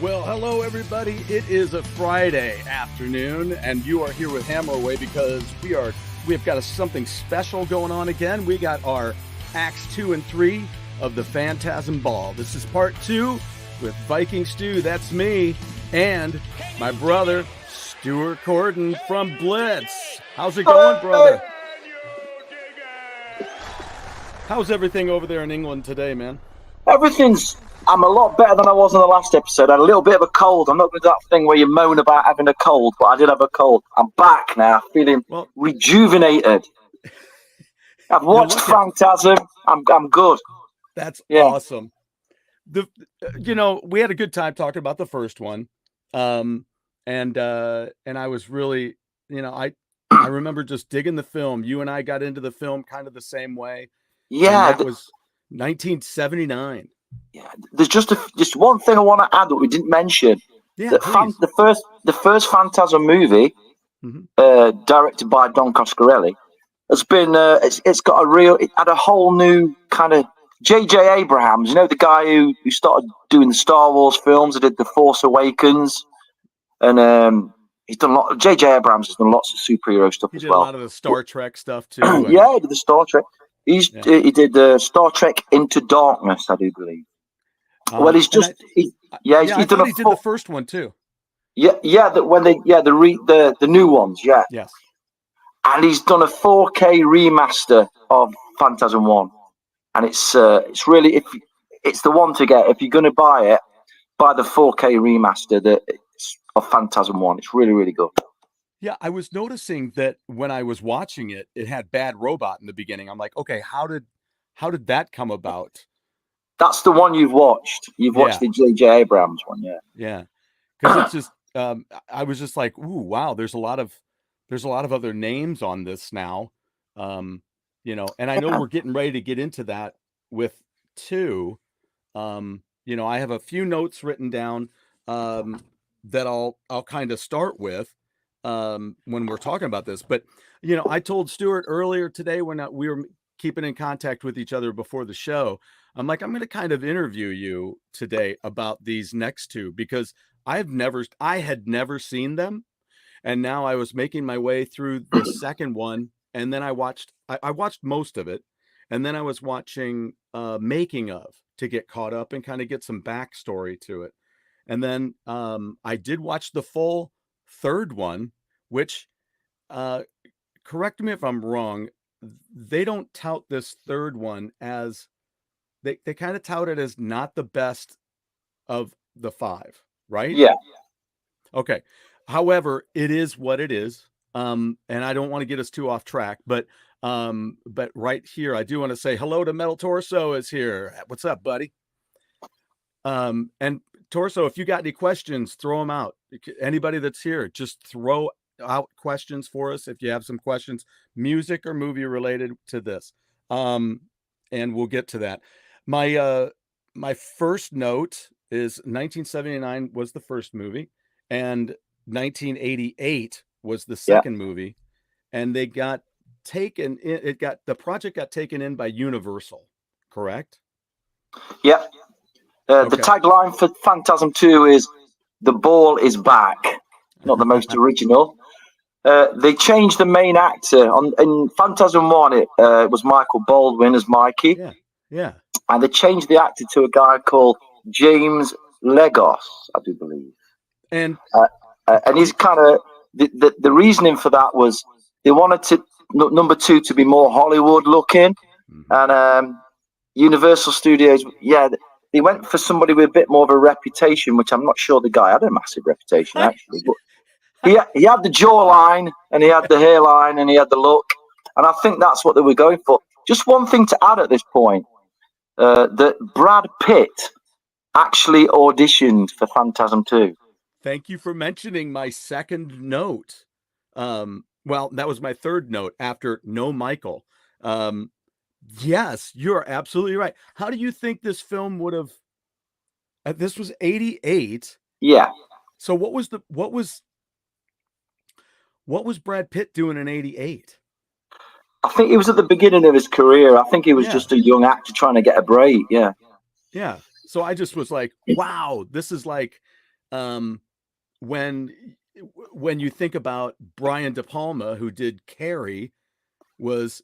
Well, hello everybody. It is a Friday afternoon, and you are here with Hammer Away because we've got something special going on again. We got our Acts 2 and 3 of the Phantasm Ball. This is part 2 with Viking Stew, that's me, and my brother Stuart Corden from BLiTZ. How's it going, brother? How's everything over there in England today, man? I'm a lot better than I was in the last episode. I had a little bit of a cold. I'm not going to do that thing where you moan about having a cold, but I did have a cold. I'm back now, feeling rejuvenated. I've watched Phantasm. I'm good. That's awesome. We had a good time talking about the first one, and I was really, I remember just digging the film. You and I got into the film kind of the same way. Yeah, and that was 1979. Yeah, there's just one thing I want to add that we didn't mention. Yeah, the first Phantasm movie, directed by Don Coscarelli, has been it had a whole new kind of J.J. Abrams. The guy who started doing the Star Wars films. He did The Force Awakens, and he's done a lot. J.J. Abrams has done lots of superhero stuff as well. He did a lot of the Star Trek stuff too. Yeah, he did the Star Trek. He did Star Trek Into Darkness, I do believe. Well, he's done. He did the first one too. The new ones, yeah. Yes. And he's done a 4K remaster of Phantasm 1, and it's really it's the one to get if you're going to buy it. Buy the 4K remaster of Phantasm 1. It's really, really good. Yeah, I was noticing that when I was watching it, it had Bad Robot in the beginning. I'm like, okay, how did that come about? That's the one you've watched. You've watched the J.J. Abrams one, yeah. Yeah, because it's just I was just like, ooh, wow. There's a lot of other names on this now, and I know we're getting ready to get into that with 2. I have a few notes written down that I'll kind of start with. When we're talking about this, but I told Stuart earlier today when we were keeping in contact with each other before the show, I'm like, I'm going to kind of interview you today about these next 2 because I had never seen them, and now I was making my way through the second one, and then I watched most of it, and then I was watching making of to get caught up and kind of get some backstory to it, and then I did watch the full third one, which correct me if I'm wrong, they don't tout this third one as they kind of tout it as not the best of the 5, right? Yeah. Okay. However, it is what it is. And I don't want to get us too off track, but right here I do want to say hello to Metal Torso is here. What's up, buddy? And Torso, if you got any questions, throw them out. Anybody that's here, just throw out questions for us. If you have some questions, music or movie related to this, and we'll get to that. My first note is 1979 was the first movie, and 1988 was the second movie, and they got taken. The project got taken in by Universal, correct? Yeah. The tagline for Phantasm 2 is "The ball is back." Not the most original. They changed the main actor in Phantasm 1. It was Michael Baldwin as Mikey. Yeah. And they changed the actor to a guy called James Legos, I do believe. And he's kind of the reasoning for that was they wanted number 2 to be more Hollywood looking, and Universal Studios, they went for somebody with a bit more of a reputation, which I'm not sure the guy had a massive reputation actually, but he had the jawline and he had the hairline and he had the look, and I think that's what they were going for. Just one thing to add at this point, that Brad Pitt actually auditioned for Phantasm 2. Thank you for mentioning my second note. Well, that was my third note after No Michael. Yes, you're absolutely right. How do you think this film would have? This was 88. Yeah. So what was Brad Pitt doing in 88? I think he was at the beginning of his career. I think he was just a young actor trying to get a break. Yeah. Yeah. So I just was like, wow, this is like when you think about Brian De Palma, who did Carrie, was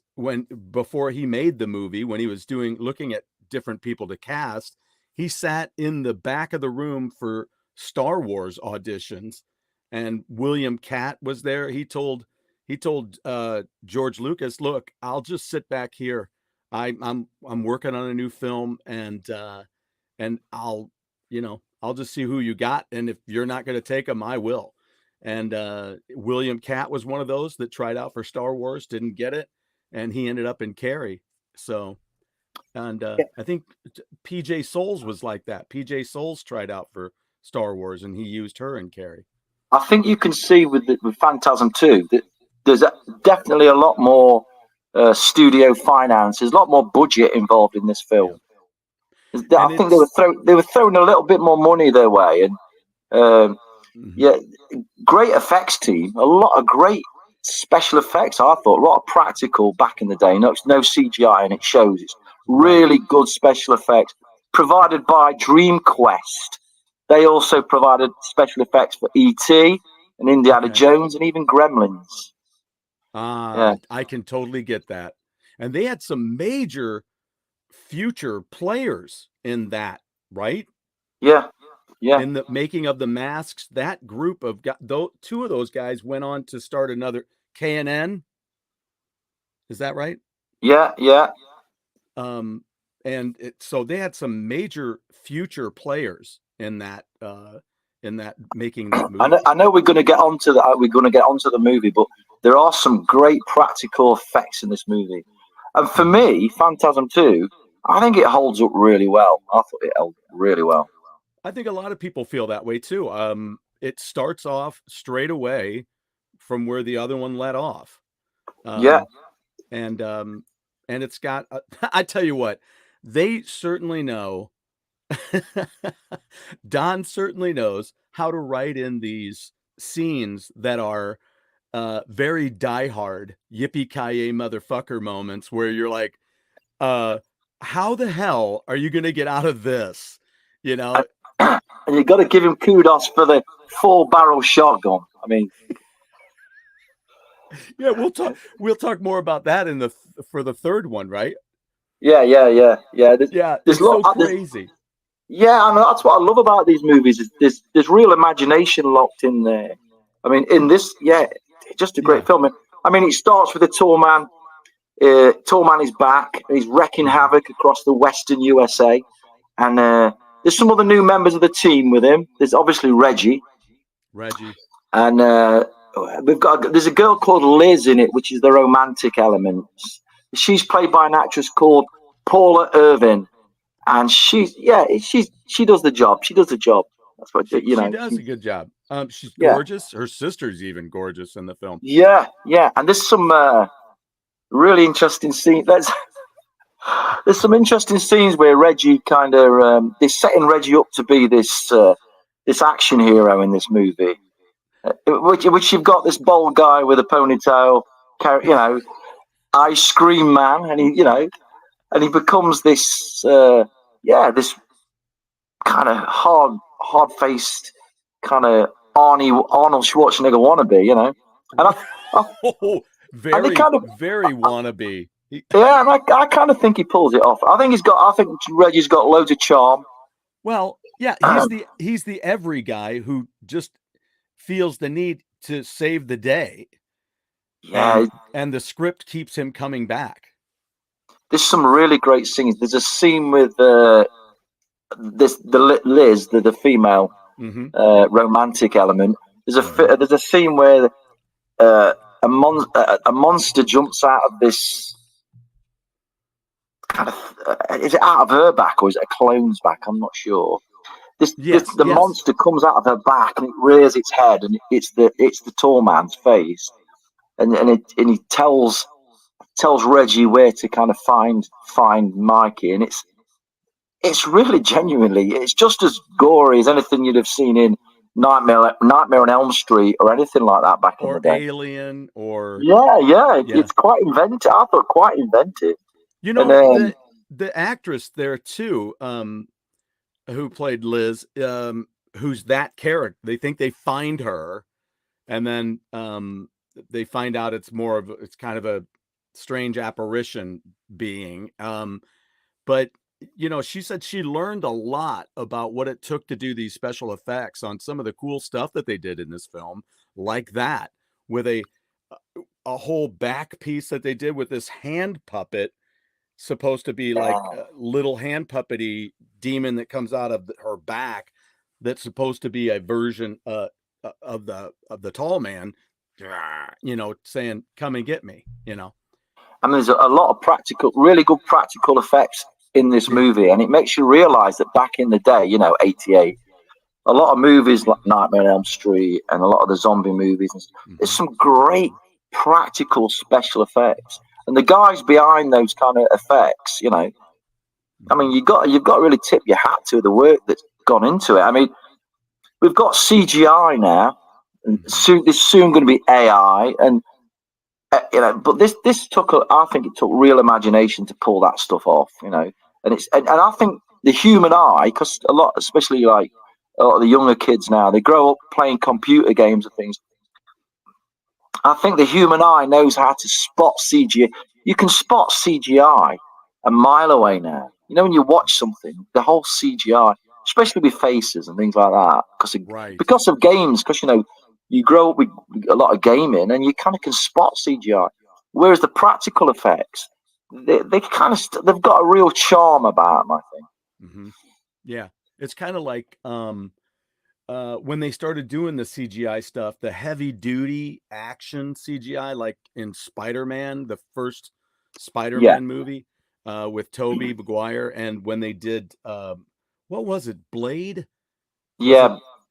before he made the movie, when he was looking at different people to cast, he sat in the back of the room for Star Wars auditions, and William Catt was there. He told George Lucas, "Look, I'll just sit back here. I'm working on a new film, and I'll just see who you got, and if you're not going to take them, I will." And William Catt was one of those that tried out for Star Wars, didn't get it, and he ended up in Carrie. So, and I think PJ Souls was like that. PJ Souls tried out for Star Wars, and he used her in Carrie. I think you can see with Phantasm 2 that there's definitely a lot more studio finance. There's a lot more budget involved in this film. Yeah. I think they were throwing a little bit more money their way, and yeah, great effects team, a lot of great special effects. I thought a lot of practical back in the day. No CGI, and it shows. It's really good special effects provided by Dream Quest. They also provided special effects for E.T. and Indiana Jones and even Gremlins. I can totally get that. And they had some major future players in that, right? Yeah. In the making of the masks, that group of two of those guys went on to start another K&N. Is that right? Yeah. So they had some major future players in that making that movie. I know we're going to get onto that. We're going to get onto the movie, but there are some great practical effects in this movie. And for me, Phantasm 2, I think it holds up really well. I thought it held really well. I think a lot of people feel that way too. It starts off straight away from where the other one let off. And it's got. I tell you what, they certainly know. Don certainly knows how to write in these scenes that are very diehard, yippee-ki-yay motherfucker moments where you're like, how the hell are you going to get out of this? You know? And you got to give him kudos for the 4-barrel shotgun. I mean, yeah, we'll talk more about that for the third one, right? Yeah. It's so crazy. Yeah, I mean, that's what I love about these movies. Is there's real imagination locked in there. I mean, in this, just a great film. I mean, it starts with a tall man. Tall man is back. And he's wrecking havoc across the Western USA, and there's some other new members of the team with him. There's obviously Reggie, and there's a girl called Liz in it, which is the romantic element. She's played by an actress called Paula Irvin. And she does the job. She does the job. That's what you know. She does a good job. She's gorgeous. Her sister's even gorgeous in the film. Yeah. And there's some really interesting scenes. There's some interesting scenes where Reggie kind of they're setting Reggie up to be this action hero in this movie, which you've got this bold guy with a ponytail, ice cream man, and he becomes this. This kind of hard-faced, kind of Arnold Schwarzenegger wannabe, And very wannabe. Yeah, and I kind of think he pulls it off. I think Reggie's got loads of charm. Well, yeah, he's the every guy who just feels the need to save the day. Yeah, and the script keeps him coming back. There's some really great scenes. There's a scene with Liz, the female romantic element. There's a scene where a monster jumps out of this kind of. Is it out of her back or is it a clone's back? I'm not sure. The monster comes out of her back and it rears its head, and it's the tall man's face, and he tells Reggie where to kind of find Mikey, and it's really genuinely, it's just as gory as anything you'd have seen in Nightmare on Elm Street or anything like that back in the day. Or Alien, or it's quite inventive. I thought quite inventive. The actress there too, who played Liz, who's that character. They think they find her, and then they find out it's kind of a strange apparition being. But she said she learned a lot about what it took to do these special effects on some of the cool stuff that they did in this film, like that, with a whole back piece that they did with this hand puppet, supposed to be like a little hand puppety demon that comes out of her back, that's supposed to be a version of the tall man, saying, "Come and get me," I mean, there's a lot of really good practical effects in this movie, and it makes you realize that back in the day, 88, a lot of movies like Nightmare on Elm Street and a lot of the zombie movies, there's some great practical special effects, and the guys behind those kind of effects, I mean, you've got to really tip your hat to the work that's gone into it. I mean, we've got CGI now, and there's soon going to be AI, and but this took I think it took real imagination to pull that stuff off, and I think the human eye, because a lot, especially like a lot of the younger kids now, they grow up playing computer games and things. I think the human eye knows how to spot CGI. You can spot CGI a mile away now. When you watch something, the whole CGI, especially with faces and things like that, because of games, because you grow up with a lot of gaming, and you kind of can spot CGI. Whereas the practical effects, they've got a real charm about them, I think. Yeah, it's kind of like when they started doing the CGI stuff, the heavy duty action CGI, like in Spider-Man, the first Spider-Man movie with Tobey Maguire, and when they did what was it, Blade?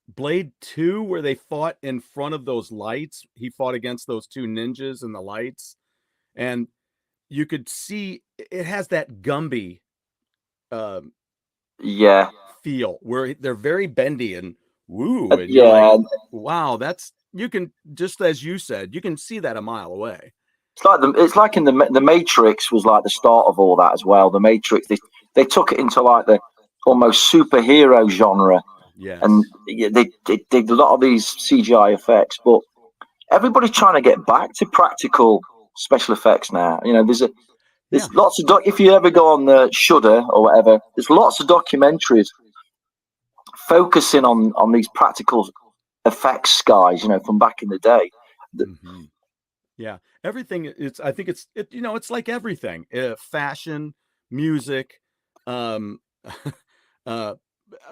Blade 2, where they fought in front of those lights. He fought against those two ninjas in the lights, and you could see it has that Gumby feel, where they're very bendy and woo, and you're like, wow, you can, just as you said, you can see that a mile away. It's like in the Matrix was like the start of all that as well. The Matrix, they took it into like the almost superhero genre. Yes. And they did a lot of these CGI effects, but everybody's trying to get back to practical special effects now. There's lots of if you ever go on the Shudder or whatever, there's lots of documentaries focusing on these practical effects guys, from back in the day. Yeah, everything. I think it's like everything. Fashion, music,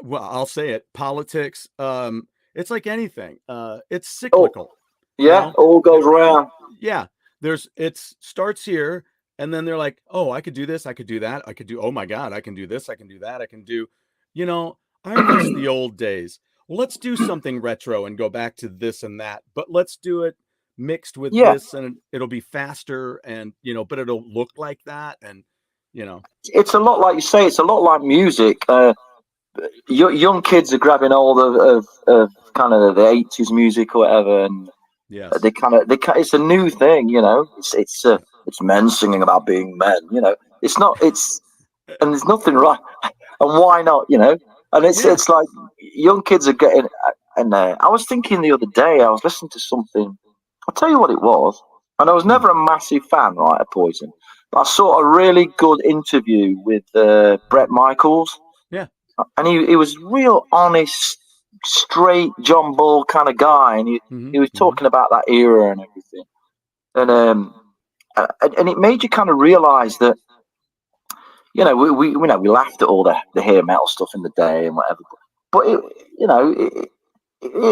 well, I'll say it, politics. It's like anything. It's cyclical. All goes around. Yeah, it starts here, and then they're like, oh, I could do this, I could do that, oh my God, I can do this, I can do that, I can do, I miss the old days. Well, let's do something retro and go back to this and that, but let's do it mixed with this, and it'll be faster, and but it'll look like that, and it's a lot like you say. It's a lot like music. Young kids are grabbing hold of kind of the 80s music or whatever, and it's a new thing, it's men singing about being men, it's not, and there's nothing wrong, and why not, and it's like young kids are getting, and I was thinking the other day, I was listening to something, I'll tell you what it was, and I was never a massive fan, right, of Poison, but I saw a really good interview with Bret Michaels. And he was real honest, straight John Bull kind of guy, and he was talking about that era and everything, and it made you kind of realize that, we laughed at all the hair metal stuff in the day and whatever, but it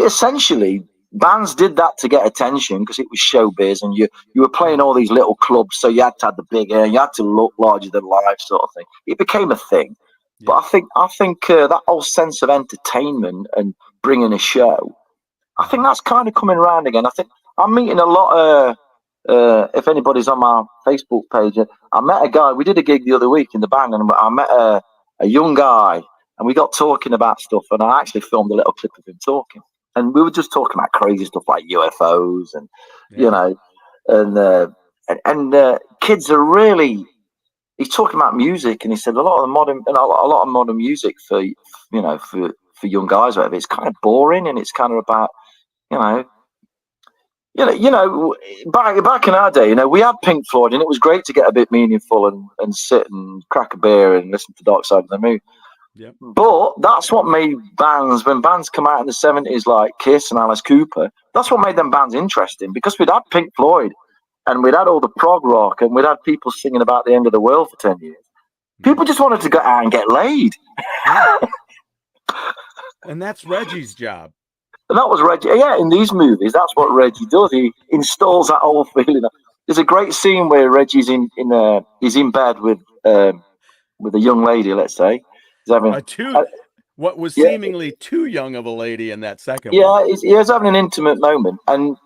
essentially, bands did that to get attention because it was showbiz, and you were playing all these little clubs, so you had to have the big hair, you had to look larger than life, sort of thing. It became a thing. But I think that whole sense of entertainment and bringing a show, I think that's kind of coming around again. I think I'm meeting a lot if anybody's on my Facebook page, I met a guy, we did a gig the other week in the band, and I met a young guy, and we got talking about stuff, and I actually filmed a little clip of him talking. And we were just talking about crazy stuff like UFOs and, and kids are really... He's talking about music, and he said a lot of modern music for for young guys, whatever. It's kind of boring, and it's kind of about, you know, back in our day, we had Pink Floyd, and it was great to get a bit meaningful and sit and crack a beer and listen to Dark Side of the Moon. Yep. But that's what made bands, when bands come out in the 70s like Kiss and Alice Cooper, that's what made them bands interesting, because we'd had Pink Floyd and we'd had all the prog rock and we'd had people singing about the end of the world for 10 years. People just wanted to go out and get laid. Yeah. And that's Reggie's job. And that was Reggie. Yeah, in these movies, that's what Reggie does. He installs that whole feeling. There's a great scene where Reggie's he's in bed with a young lady, let's say. He's having what was seemingly too young of a lady in that second one. Yeah, he was having an intimate moment, and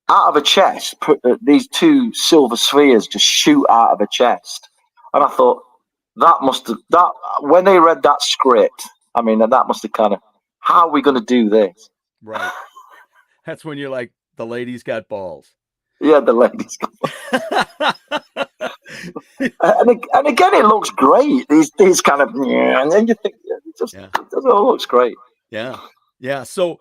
out of a chest, these two silver spheres just shoot out of a chest. And I thought, when they read that script, I mean, that must have kind of, how are we going to do this? Right. That's when you're like, the lady's got balls. Yeah, the lady's got balls. and again, it looks great. These kind of, and then you think, it all looks great. Yeah. Yeah. So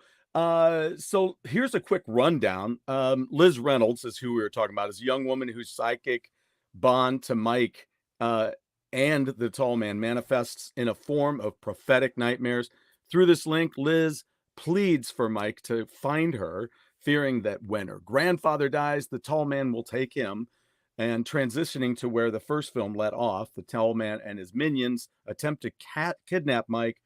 here's a quick rundown. Liz Reynolds is who we were talking about, is a young woman whose psychic bond to Mike and the tall man manifests in a form of prophetic nightmares. Through this link, Liz pleads for Mike to find her, fearing that when her grandfather dies, the tall man will take him. And transitioning to where the first film let off, the tall man and his minions attempt to kidnap Mike.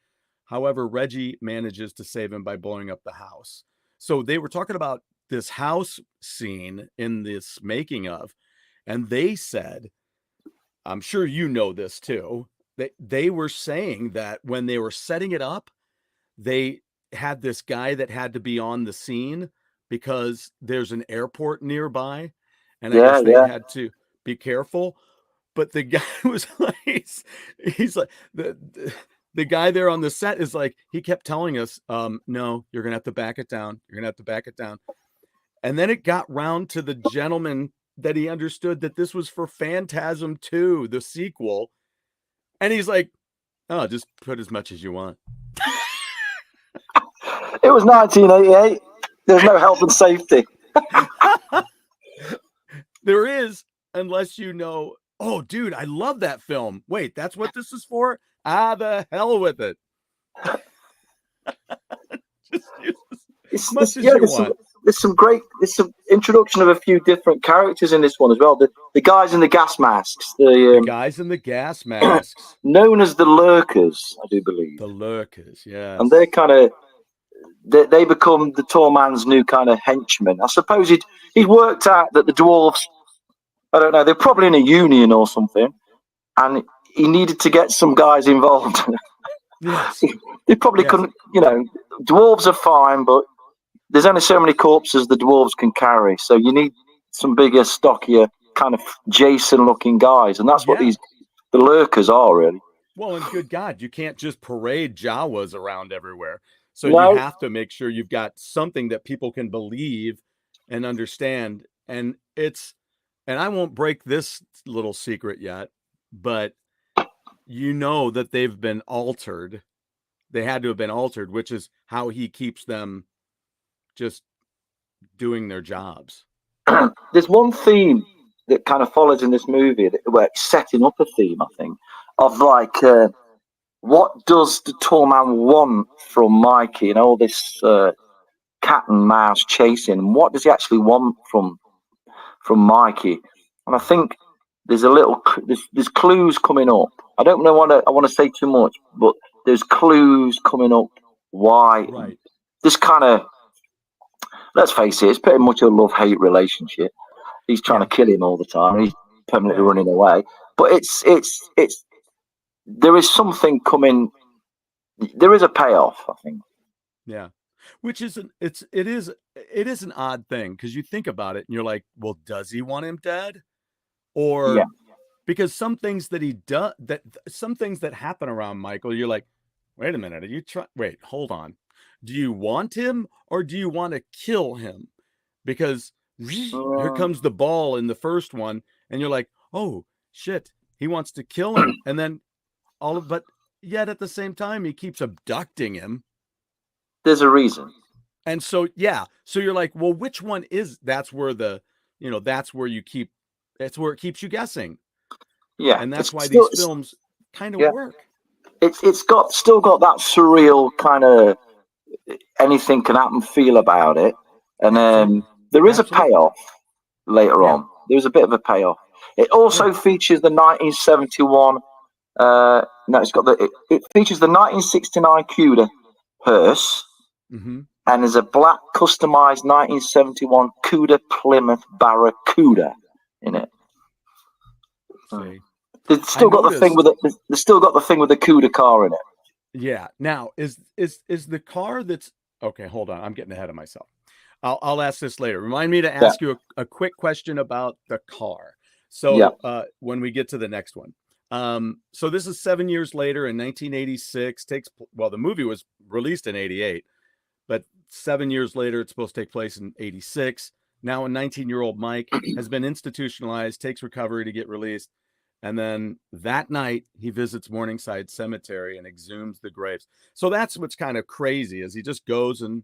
However, Reggie manages to save him by blowing up the house. So they were talking about this house scene in this making of, and they said, I'm sure you know this too, they were saying that when they were setting it up, they had this guy that had to be on the scene because there's an airport nearby. And I guess they had to be careful. But the guy was like, he's like, the guy there on the set is like, he kept telling us, no, you're going to have to back it down. You're going to have to back it down. And then it got round to the gentleman that he understood that this was for Phantasm II, the sequel. And he's like, oh, just put as much as you want. It was 1988. There's no health and safety. There is, unless you know, oh, dude, I love that film. Wait, that's what this is for? The hell with it. Just use as much as you want. There's some introduction of a few different characters in this one as well. The guys in the gas masks. The guys in the gas masks. Known as the Lurkers, I do believe. The Lurkers, yeah. And they're kind of, they become the tall man's new kind of henchmen. I suppose he'd worked out that the dwarves, I don't know, they're probably in a union or something, and he needed to get some guys involved. Yes. They probably couldn't, dwarves are fine, but there's only so many corpses the dwarves can carry. So you need some bigger, stockier, kind of Jason-looking guys, and that's what the Lurkers are, really. Well, and good God, you can't just parade Jawas around everywhere. So you have to make sure you've got something that people can believe and understand. And I won't break this little secret yet, but you know that they've been altered. They had to have been altered, which is how he keeps them just doing their jobs. There's one theme that kind of follows in this movie where it's setting up a theme, I think, of like, what does the tall man want from Mikey and all this cat and mouse chasing? What does he actually want from Mikey? And I think there's there's clues coming up. I don't know what I want to say too much, but there's clues coming up why this kind of, let's face it, it's pretty much a love-hate relationship. He's trying to kill him all the time. He's permanently running away. But it's there is something coming. There is a payoff, I think. Yeah, which is it is an odd thing, because you think about it and you're like, well, does he want him dead? Or because some things that he does, some things that happen around Michael, you're like, wait a minute, wait, hold on. Do you want him or do you want to kill him? Because here comes the ball in the first one, and you're like, oh shit, he wants to kill him. And then but yet at the same time, he keeps abducting him. There's a reason. And so, yeah. So you're like, well, which one is, that's where the, that's where you keep, that's where it keeps you guessing. Yeah. And that's it's why still, these films kind of yeah. work. It's still got that surreal kind of anything can happen feel about it. And there is Absolutely. a payoff later on. There's a bit of a payoff. It also features the 1971. No, it features the 1969 Cuda hearse, and there's a black customized 1971 Cuda Plymouth Barracuda in it. See, They've still got the thing with it. They've still got the thing with the Cuda car in it. Yeah. Now, is the car that's okay? Hold on, I'm getting ahead of myself. I'll ask this later. Remind me to ask you a quick question about the car. So when we get to the next one. So this is 7 years later in 1986. The movie was released in 88, but 7 years later, it's supposed to take place in 86. Now a 19-year-old Mike has been institutionalized, takes recovery to get released. And then that night he visits Morningside Cemetery and exhumes the graves. So that's what's kind of crazy is he just goes and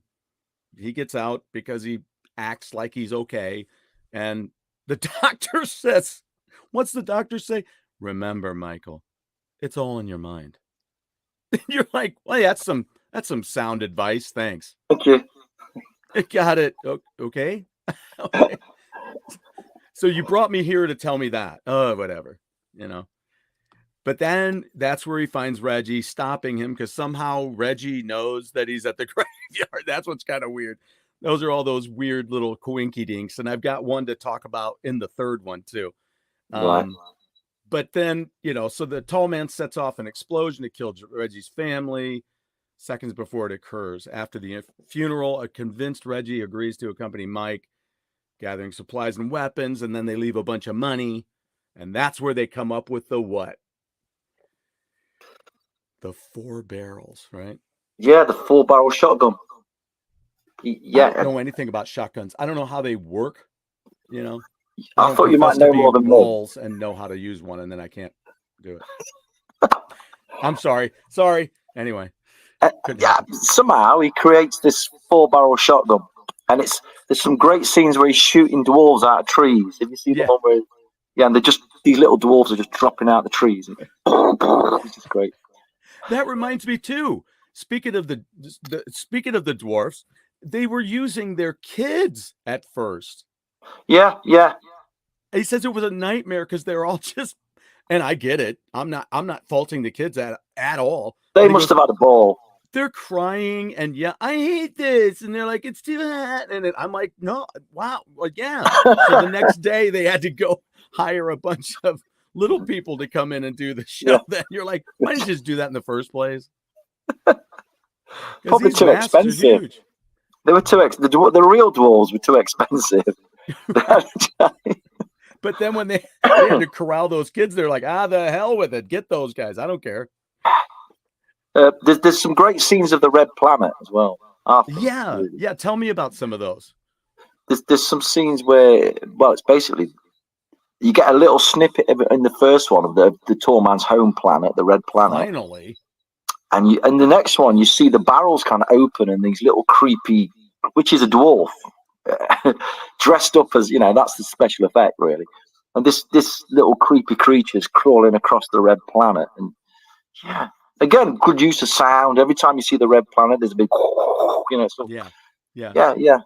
he gets out because he acts like he's okay. And the doctor says, what's the doctor say? Remember, Michael, it's all in your mind. You're like, well, yeah, that's some sound advice. Thanks. Okay. Got it. Okay. Okay. So you brought me here to tell me that. Oh, whatever. But then that's where he finds Reggie stopping him because somehow Reggie knows that he's at the graveyard. That's what's kind of weird. Those are all those weird little coinky dinks. And I've got one to talk about in the third one too. Right. But then, so the tall man sets off an explosion to kill Reggie's family seconds before it occurs. After the funeral, a convinced Reggie agrees to accompany Mike, gathering supplies and weapons, and then they leave a bunch of money. And that's where they come up with the what? The 4 barrels, right? Yeah, the 4-barrel shotgun. Yeah. I don't know anything about shotguns. I don't know how they work, I thought you might know more than me. And know how to use one, and then I can't do it. I'm sorry. Anyway. Somehow he creates this 4-barrel shotgun. And there's some great scenes where he's shooting dwarves out of trees. Have you seen the one where? Yeah, and these little dwarves are just dropping out the trees. It's just great. That reminds me too. Speaking of the dwarfs, they were using their kids at first. Yeah. He says it was a nightmare because they're all just, and I get it. I'm not faulting the kids at all. They must have had a ball. They're crying and I hate this, and they're like, it's too hot, and I'm like, no, wow, well, yeah. So the next day they had to go hire a bunch of little people to come in and do the show. Yeah. Then you're like, why didn't you just do that in the first place? Probably too expensive. They were too the real dwarves were too expensive. But then when they had to corral those kids, they're like, the hell with it. Get those guys. I don't care. There's some great scenes of the Red Planet as well. Yeah. Tell me about some of those. There's some scenes where, it's basically you get a little snippet of it in the first one of the tall man's home planet, the Red Planet. Finally. And the next one, you see the barrels kind of open and these little creepy, which is a dwarf, dressed up as, that's the special effect really. And this little creepy creature's crawling across the Red Planet. And again, good use of sound. Every time you see the Red Planet, there's a big, So, yeah.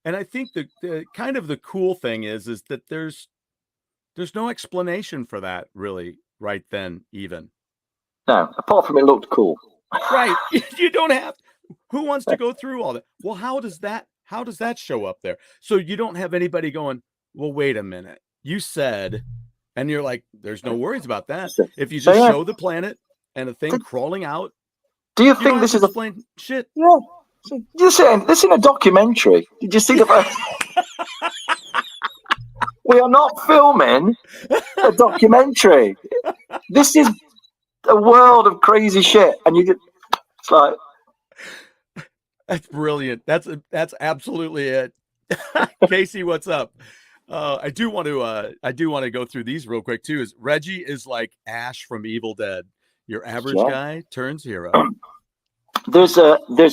And I think the kind of the cool thing is that there's no explanation for that really right then even. No, apart from it looked cool. Right. You don't have. Who wants to go through all that? Well, how does that show up there? So you don't have anybody going, well, wait a minute. You said, and you're like, there's no worries about that. If you just show the planet and a thing crawling out. Do you think this is explain shit? Yeah. You're saying this in a documentary. Did you see the We are not filming a documentary. This is a world of crazy shit, and it's like that's brilliant. That's absolutely it. Casey, what's up? I do want to go through these real quick too. Is Reggie is like Ash from Evil Dead. Your average Yeah. guy turns hero. There's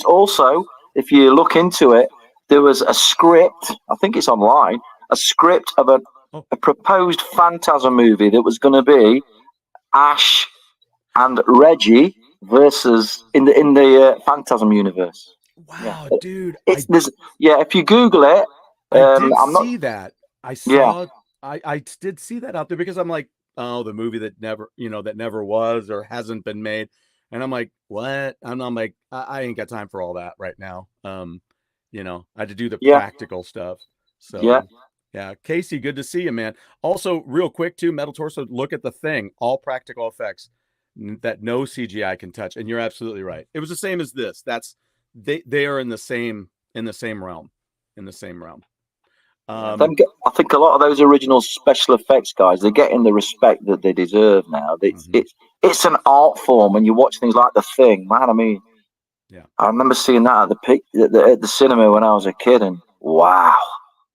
also, if you look into it, there was a script. I think it's online. A script of a proposed Phantasm movie that was going to be Ash and Reggie versus in the Phantasm universe. Wow, Yeah. dude! If you Google it, I did I'm not. see that. I Yeah, saw. I did see that out there because I'm like, oh, the movie that never was or hasn't been made, and I'm like, what? And I'm like, I ain't got time for all that right now. I had to do the yeah, practical stuff. yeah. So, yeah, Casey, good to see you, man. Also, real quick too, Metal Torso, look at The Thing, all practical effects that no CGI can touch, and you're absolutely right. It was the same as this. They are in the same realm, in the same realm. I think a lot of those original special effects guys, they're getting the respect that they deserve now. It's an art form. When you watch things like The Thing, man, I mean, yeah, I remember seeing that at the cinema when I was a kid, and wow,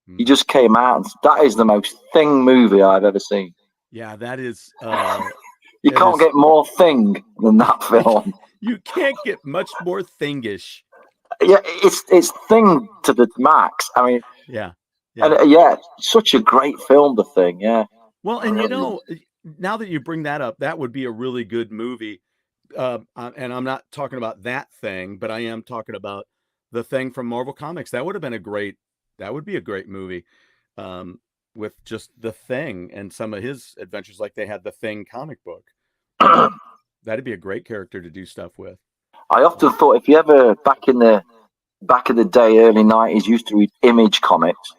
you just came out, and that is the most Thing movie I've ever seen. yeah, that is. You can't get more Thing than that film. You can't get much more Thingish. Yeah, it's Thing to the max. I mean, yeah. And such a great film, The Thing. Yeah. Well, and now that you bring that up, that would be a really good movie. And I'm not talking about that thing, but I am talking about The Thing from Marvel Comics. That would be a great movie. With just The Thing and some of his adventures, like they had the Thing comic book. That'd be a great character to do stuff with. I often thought if you ever back in the day, early 90s, used to read Image comics.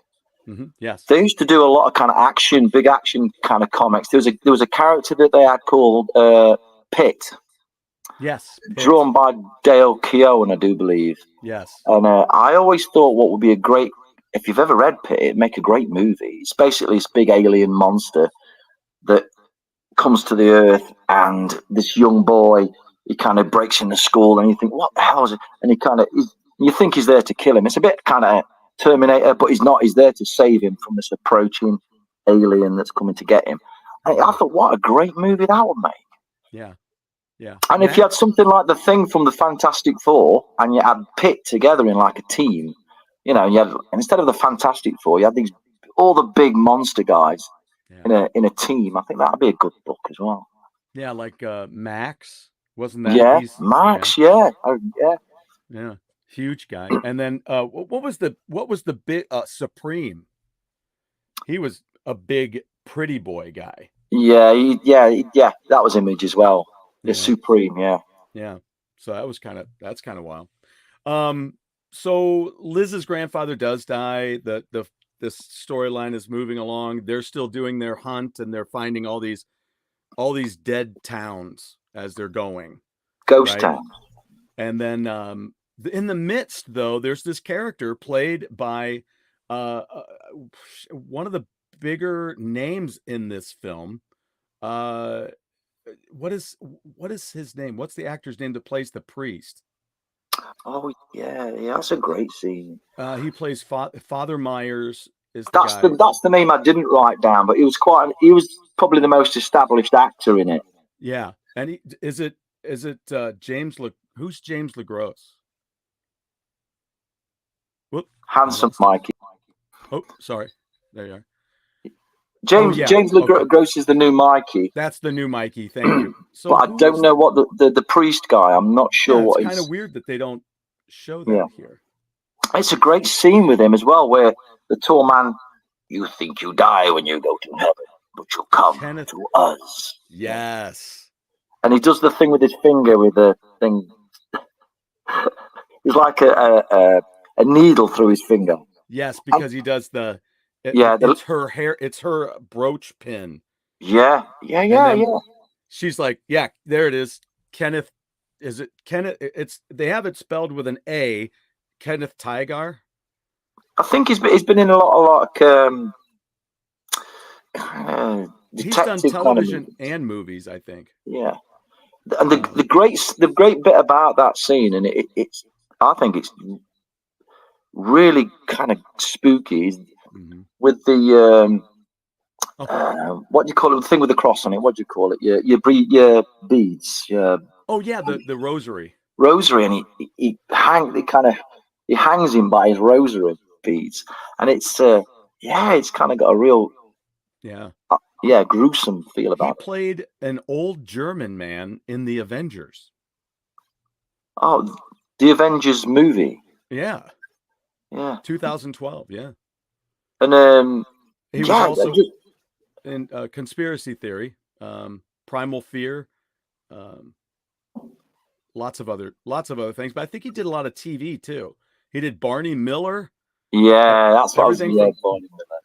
Yes, they used to do a lot of kind of big action kind of comics. There was a character that they had called Pit. Yes, Pit. Drawn by Dale Keown, I do believe. Yes, and I always thought what would be a great, if you've ever read Pit, it'd make a great movie. It's basically this big alien monster that comes to the Earth, and this young boy, he kind of breaks into school, and you think, what the hell is it? And you think he's there to kill him. It's a bit kind of Terminator, but he's not. He's there to save him from this approaching alien that's coming to get him. I thought, what a great movie that would make. Yeah. And if you had something like The Thing from the Fantastic Four, and you had Pit together in like a team, and you had, instead of the Fantastic Four, you had all the big monster guys in a team. I think that'd be a good book as well. Yeah, like Max, wasn't that? Yeah, Max. Yeah. Yeah, huge guy. And then what was the big Supreme? He was a big pretty boy guy. Yeah. That was Image as well. The Supreme. Yeah. So that's kind of wild. So Liz's grandfather does die. This storyline is moving along. They're still doing their hunt, and they're finding all these dead towns as they're going. Ghost town. And then in the midst, though, there's this character played by one of the bigger names in this film. What is his name? What's the actor's name that plays the priest? Oh yeah, that's a great scene. He plays Father Myers. That's the name I didn't write down, but he was probably the most established actor in it. Yeah, and is it James who's James LeGros? Whoop, Handsome Mikey. Oh, sorry. There you are. James LeGros is the new Mikey. That's the new Mikey. Thank you. So, but I don't know what the priest guy. I'm not sure what he's. It's kind of weird that they don't show that here. It's a great scene with him as well, where the tall man, you think you die when you go to heaven, but you come to us. Yes. And he does the thing with his finger with the thing. It's like a needle through his finger. Yes, because he does it's her hair. It's her brooch pin. Yeah. She's like, yeah, there it is. Kenneth, is it Kenneth? They have it spelled with an A. Kenneth Tygar. I think he's been in a lot he's done television and movies, I think. Yeah. And the great bit about that scene, and I think it's really kind of spooky, with the what do you call it? The thing with the cross on it. What do you call it? Your beads. Your Oh yeah, the rosary. rosary, and he hangs him by his rosary beads, and it's it's kind of got a real gruesome feel He about it. played an old German man in the Avengers. Oh, the Avengers movie. Yeah. Yeah. 2012. Yeah. And he was also in Conspiracy Theory, Primal Fear, lots of other things. But I think he did a lot of TV too. He did Barney Miller. Yeah, that's what everything I was, from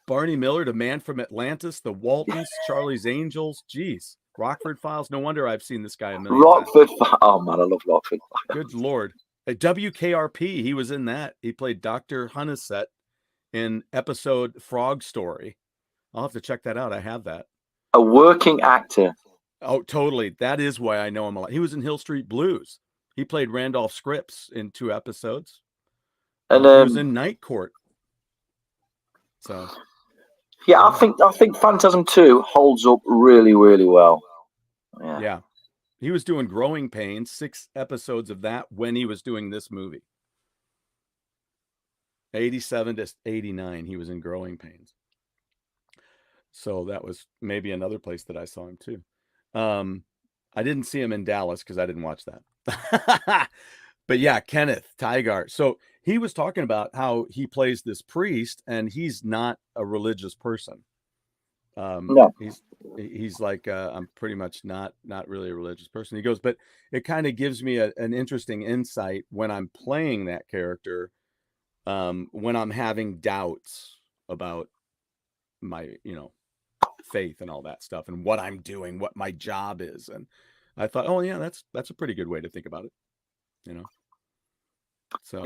Barney Miller to Man from Atlantis, The Waltons, Charlie's Angels. Jeez, Rockford Files. No wonder I've seen this guy a million times. Oh man, I love Rockford Files. Good Lord. At WKRP, he was in that. He played Dr. Hunniset in episode Frog Story. I'll have to check that out. I have that. A working actor. Oh, totally. That is why I know him a lot. He was in Hill Street Blues. He played Randolph Scripps in 2 episodes. And he was in Night Court. So yeah, I think Phantasm II holds up really, really well. Yeah. He was doing Growing Pains, 6 episodes of that when he was doing this movie. 87 to 89, he was in Growing Pains. So that was maybe another place that I saw him too. I didn't see him in Dallas because I didn't watch that. But yeah, Kenneth Tygart. So he was talking about how he plays this priest and he's not a religious person. No. He's like, I'm pretty much not really a religious person. He goes, but it kind of gives me an interesting insight when I'm playing that character, when I'm having doubts about my, faith and all that stuff and what I'm doing, what my job is. And I thought, oh yeah, that's a pretty good way to think about it. So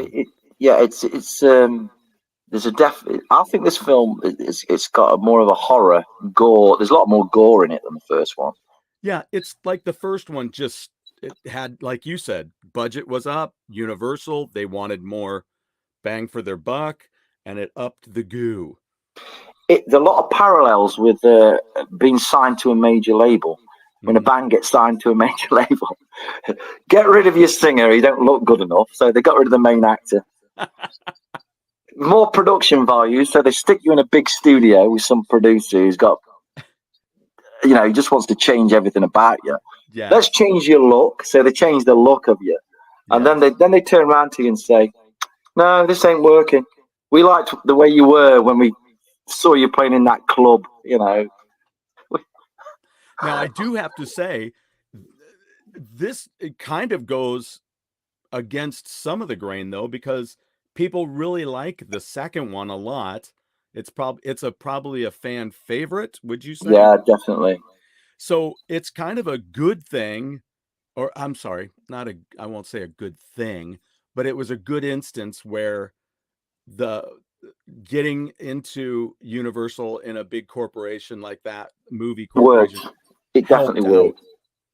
it's there's I think this film it's got more of a horror gore. There's a lot more gore in it than the first one. Yeah, it's like the first one it had, like you said, budget was up. Universal, they wanted more bang for their buck, and it upped the goo. There's a lot of parallels with being signed to a major label. When a band gets signed to a major label, get rid of your singer, he don't look good enough, so they got rid of the main actor. More production value, so they stick you in a big studio with some producer who's got, he just wants to change everything about you. Yeah. Let's change your look, so they change the look of you, and then they turn around to you and say, "No, this ain't working. We liked the way you were when we saw you playing in that club." Now, I do have to say, it kind of goes against some of the grain, though, because people really like the second one a lot. It's probably a fan favorite, would you say? Yeah, definitely. So it's kind of a good thing, or I'm sorry, I won't say a good thing, but it was a good instance where the getting into Universal in a big corporation like that, movie corporation, it definitely worked.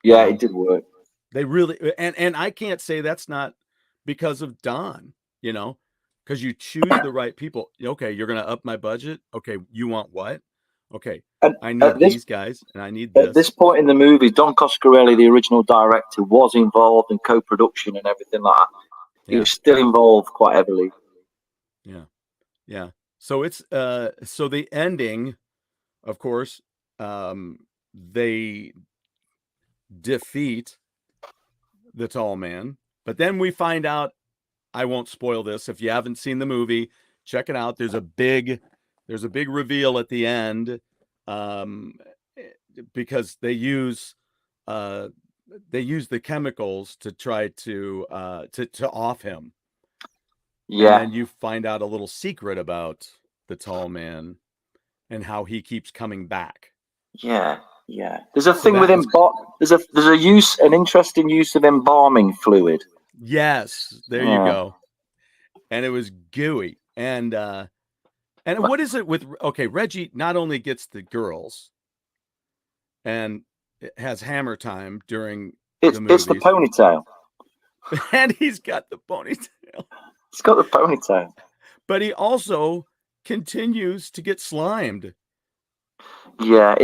Yeah, it did work. They really, and I can't say that's not because of Don, because you choose the right people. Okay, you're going to up my budget. Okay, you want what? Okay, I need these guys, and I need this. At this point in the movie, Don Coscarelli, the original director, was involved in co-production and everything like that. He was still involved quite heavily. Yeah. So it's so the ending, of course, they defeat the tall man, but then we find out, I won't spoil this if you haven't seen the movie, check it out. There's a big reveal at the end, because they use the chemicals to try to off him. Yeah. And then you find out a little secret about the tall man and how he keeps coming back. Yeah. There's a thing with there's an interesting use of embalming fluid. Yes, there you go. And it was gooey. And what is it with Reggie not only gets the girls and it has hammer time during the movies. It's the ponytail. And he's got the ponytail. He's got the ponytail. But he also continues to get slimed. Yeah,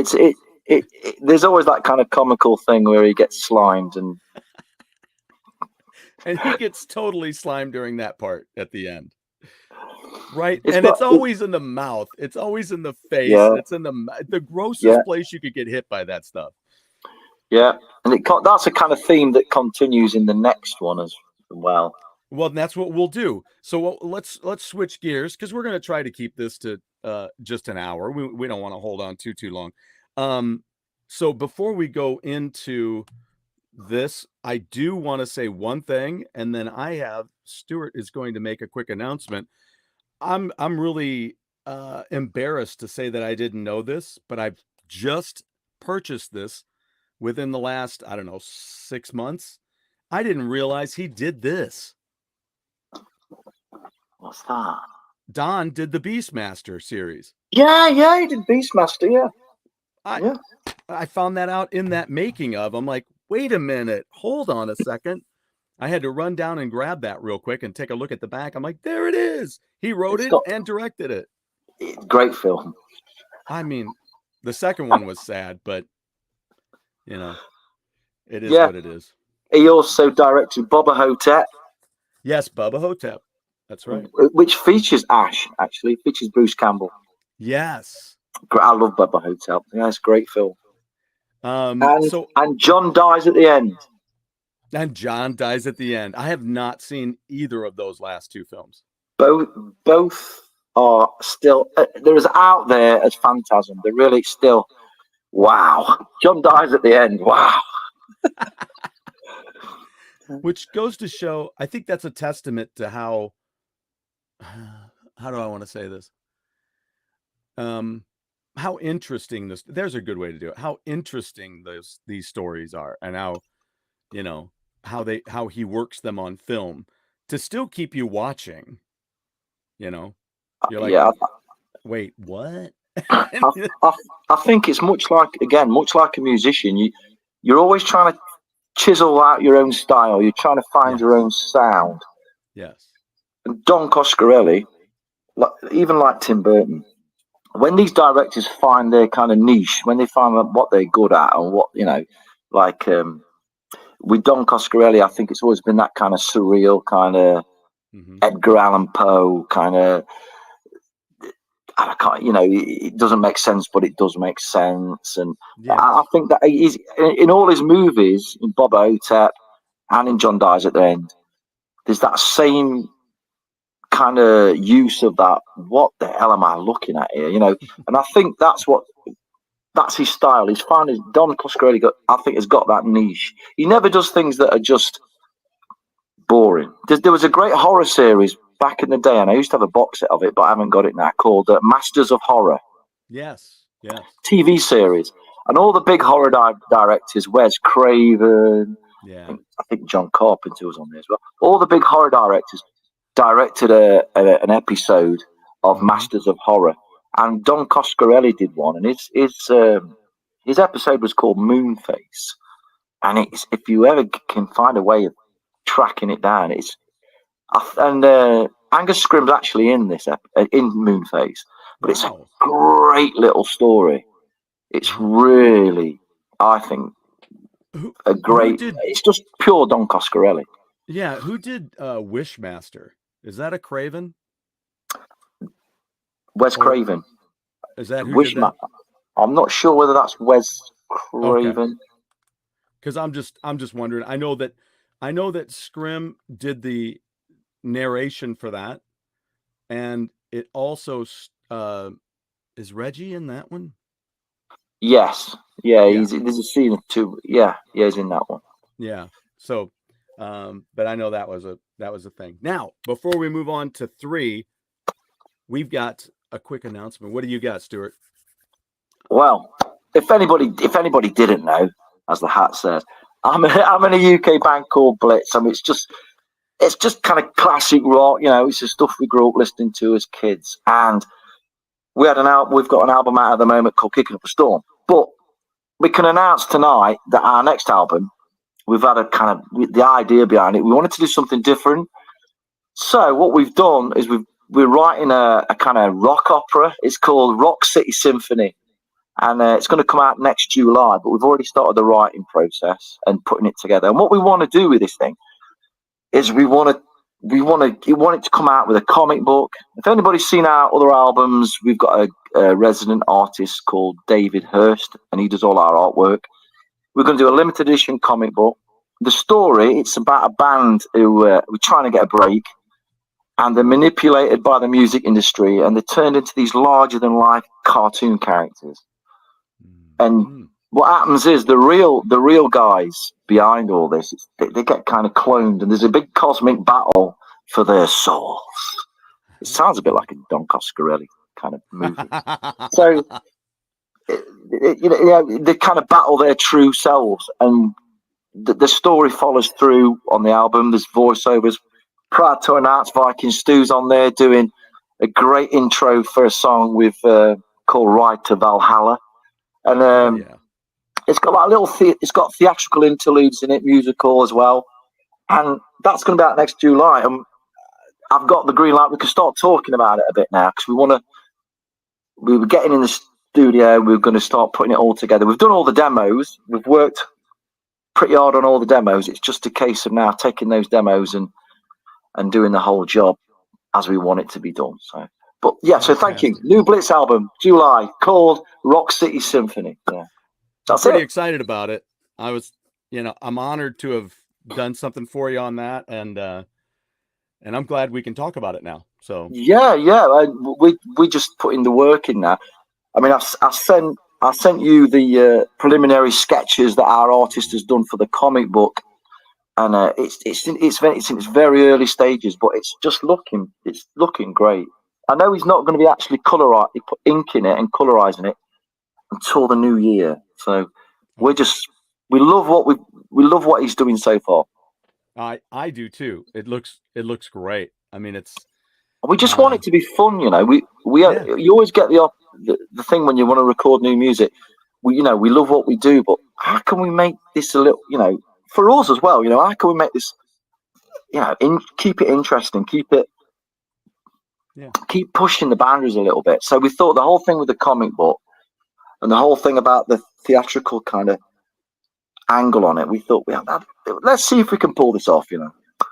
there's always that kind of comical thing where he gets slimed and he gets totally slimed during that part at the end. Right. it's And got it's always in the mouth. It's always in the face. yeah, It's in the yeah, grossest place you could get hit by that stuff. yeah, and that's a kind of theme that continues in the next one as well. Well, that's what we'll do. So let's switch gears because we're going to try to keep this to just an hour. We don't want to hold on too long. So before we go into this, I do want to say one thing, and then Stuart is going to make a quick announcement. I'm really embarrassed to say that I didn't know this, but I've just purchased this within the last, I don't know, 6 months. I didn't realize he did this. What's that? Don did the Beastmaster series. Yeah, he did Beastmaster. Yeah, I found that out in that making of. I'm like, wait a minute, hold on a second. I had to run down and grab that real quick and take a look at the back. I'm like, there it is. He wrote it and directed it. Great film. I mean, the second one was sad, but you know, it is what it is. He also directed Bubba Hotep. Yes, Bubba Hotep. That's right. Which features Ash, actually. Features Bruce Campbell. Yes. I love Bubba Hotep. Yeah, it's a great film. And John dies at the end. And John dies at the end. I have not seen either of those last two films. Both are still, they're as out there as Phantasm. They're really still, wow. John dies at the end. Wow. Which goes to show, I think that's a testament to how do I want to say this? How interesting there's a good way to do it. How interesting these stories are, and how, how he works them on film to still keep you watching. You're like, yeah. Wait, what? I think it's much like a musician. You're always trying to chisel out your own style. You're trying to find your own sound. Yes. And Don Coscarelli, even like Tim Burton, when these directors find their kind of niche, when they find what they're good at and what, like with Don Coscarelli, I think it's always been that kind of surreal, kind of Edgar Allan Poe kind of, I can't, it doesn't make sense, but it does make sense. And I think that he's, in all his movies, in Bob Hotep and in John Dies at the End, there's that same kind of use of that. What the hell am I looking at here? And I think that's his style. He's finding Don Coscarelli has got that niche. He never does things that are just boring. There was a great horror series back in the day, and I used to have a box set of it, but I haven't got it now, called Masters of Horror. Yes. TV series. And all the big horror directors, Wes Craven, I think John Carpenter was on there as well. All the big horror directors directed an episode of Masters of Horror. And Don Coscarelli did one, and his episode was called Moonface. And if you ever can find a way of tracking it down, Angus Scrimm's actually in this in Moonface, but it's a great little story. It's really, I think, a great. It's just pure Don Coscarelli. Yeah, who did Wishmaster? Is that a Craven? Wes Craven. Is that who did that? I'm not sure whether that's Wes Craven. Because I'm just wondering. I know that Scrim did the narration for that, and it also is Reggie in that one. Yes, there's a scene of two. Yeah, he's in that one. Yeah. So, but I know that was a thing. Now, before we move on to 3, we've got a quick announcement. What do you got, Stuart? Well, if anybody didn't know, as the hat says, I'm in a UK band called BLiTZ. I mean, it's just kind of classic rock. It's the stuff we grew up listening to as kids. And we've got an album out at the moment called Kicking Up a Storm. But we can announce tonight that our next album, we've had the idea behind it. We wanted to do something different. So what we've done is we're writing a kind of rock opera. It's called Rock City Symphony. and it's going to come out next July. But we've already started the writing process and putting it together. And what we want to do with this thing is we want it to come out with a comic book. If anybody's seen our other albums, we've got a resident artist called David Hurst, and he does all our artwork. We're going to do a limited edition comic book. The story, it's about a band who were trying to get a break, and they're manipulated by the music industry, and they're turned into these larger-than-life cartoon characters. And what happens is the real guys behind all this, they get kind of cloned, and there's a big cosmic battle for their souls. It sounds a bit like a Don Coscarelli kind of movie. So, they kind of battle their true selves, and the story follows through on the album. There's voiceovers. Proud to announce Viking Stew's on there doing a great intro for a song we've called Ride to Valhalla. And it's got like it's got theatrical interludes in it, musical as well. And that's going to be out next July. And I've got the green light. We can start talking about it a bit now, because we were getting in the studio. We're going to start putting it all together. We've done all the demos. We've worked pretty hard on all the demos. It's just a case of now taking those demos and doing the whole job as we want it to be done. So, but yeah, so thank you. New BLiTZ album, July, called Rock City Symphony. Yeah, I'm pretty excited about it. I was, I'm honored to have done something for you on that, and I'm glad we can talk about it now. So yeah, we just put in the work in that. I mean, I sent you the preliminary sketches that our artist has done for the comic book, and it's in its very early stages, but it's looking great. I know he's not going to be actually he put ink in it and colorizing it until the new year. So we love what he's doing so far. I do too. It looks great. I mean, we just want it to be fun, you always get the thing when you want to record new music. We love what we do, but how can we make this a little, for us as well, how can we make this, keep it interesting, keep pushing the boundaries a little bit. So we thought the whole thing with the comic book and the whole thing about the theatrical kind of angle on it, we thought let's see if we can pull this off,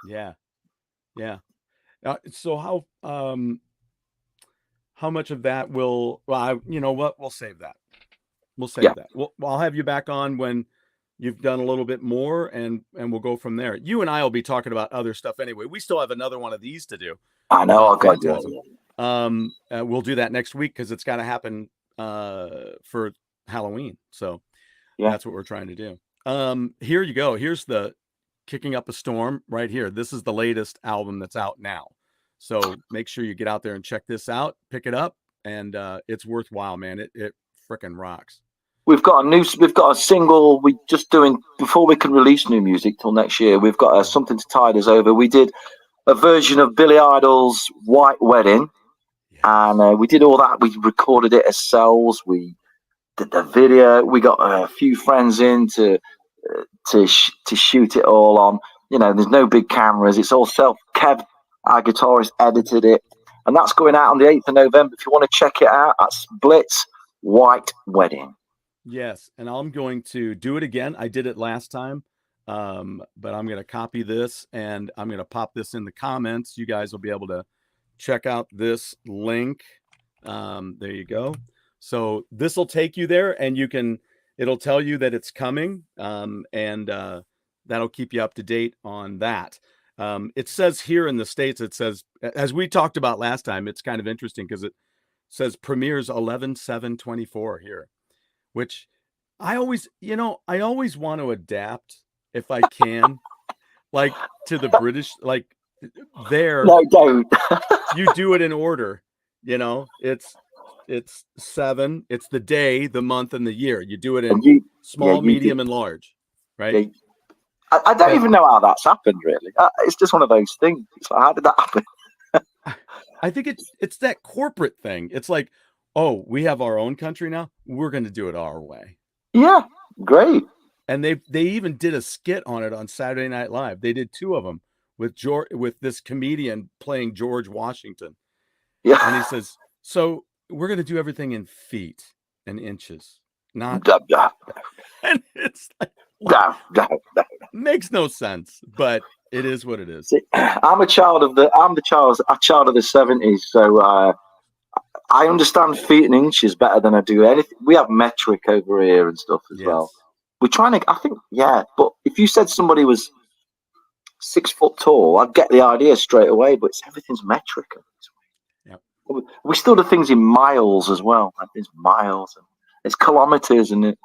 Yeah. So how much of that will? Well, we'll save that. We'll save that. I'll have you back on when you've done a little bit more, and we'll go from there. You and I will be talking about other stuff anyway. We still have another one of these to do. I know. I'll go do it. We'll do that next week because it's got to happen for Halloween. So that's what we're trying to do. Here you go. Here's the Kicking Up a Storm right here. This is the latest album that's out now. So make sure you get out there and check this out, pick it up, and it's worthwhile, man. It freaking rocks. We've got a single we just doing before we can release new music till next year. We've got Something to Tide Us Over. We did a version of Billy Idol's White Wedding, and we did all that. We recorded it ourselves. We did the video. We got a few friends in to shoot it all on. There's no big cameras. It's all self. Kev, our guitarist, edited it, and that's going out on the 8th of November. If you want to check it out, that's BLiTZ White Wedding. Yes, and I'm going to do it again. I did it last time, but I'm going to copy this, and I'm going to pop this in the comments. You guys will be able to check out this link. There you go. So this will take you there, and it'll tell you that it's coming, and that'll keep you up to date on that. It says here in the States, it says, as we talked about last time, it's kind of interesting because it says premieres 11/7/24 here, which I always want to adapt if I can, like to the British, like there. No, don't. You do it in order, it's 7. It's the day, the month, and the year. You do it in small, medium, and large, right? Yeah. I don't even know how that's happened, really. It's just one of those things. It's like, how did that happen? I think it's that corporate thing. It's like, oh, we have our own country now. We're going to do it our way. Yeah, great. And they even did a skit on it on Saturday Night Live. They did 2 of them with this comedian playing George Washington. Yeah, and he says, so we're going to do everything in feet. and inches. Not. No, And it's like, no. makes no sense, but it is what it is. See, I'm a child of the 70s, so I understand feet and inches better than I do anything. We have metric over here and stuff as well. We're trying to, I think, but if you said somebody was 6 foot tall, I'd get the idea straight away, but everything's metric. Yep. We still do things in miles as well. Like there's miles and it's kilometers and it.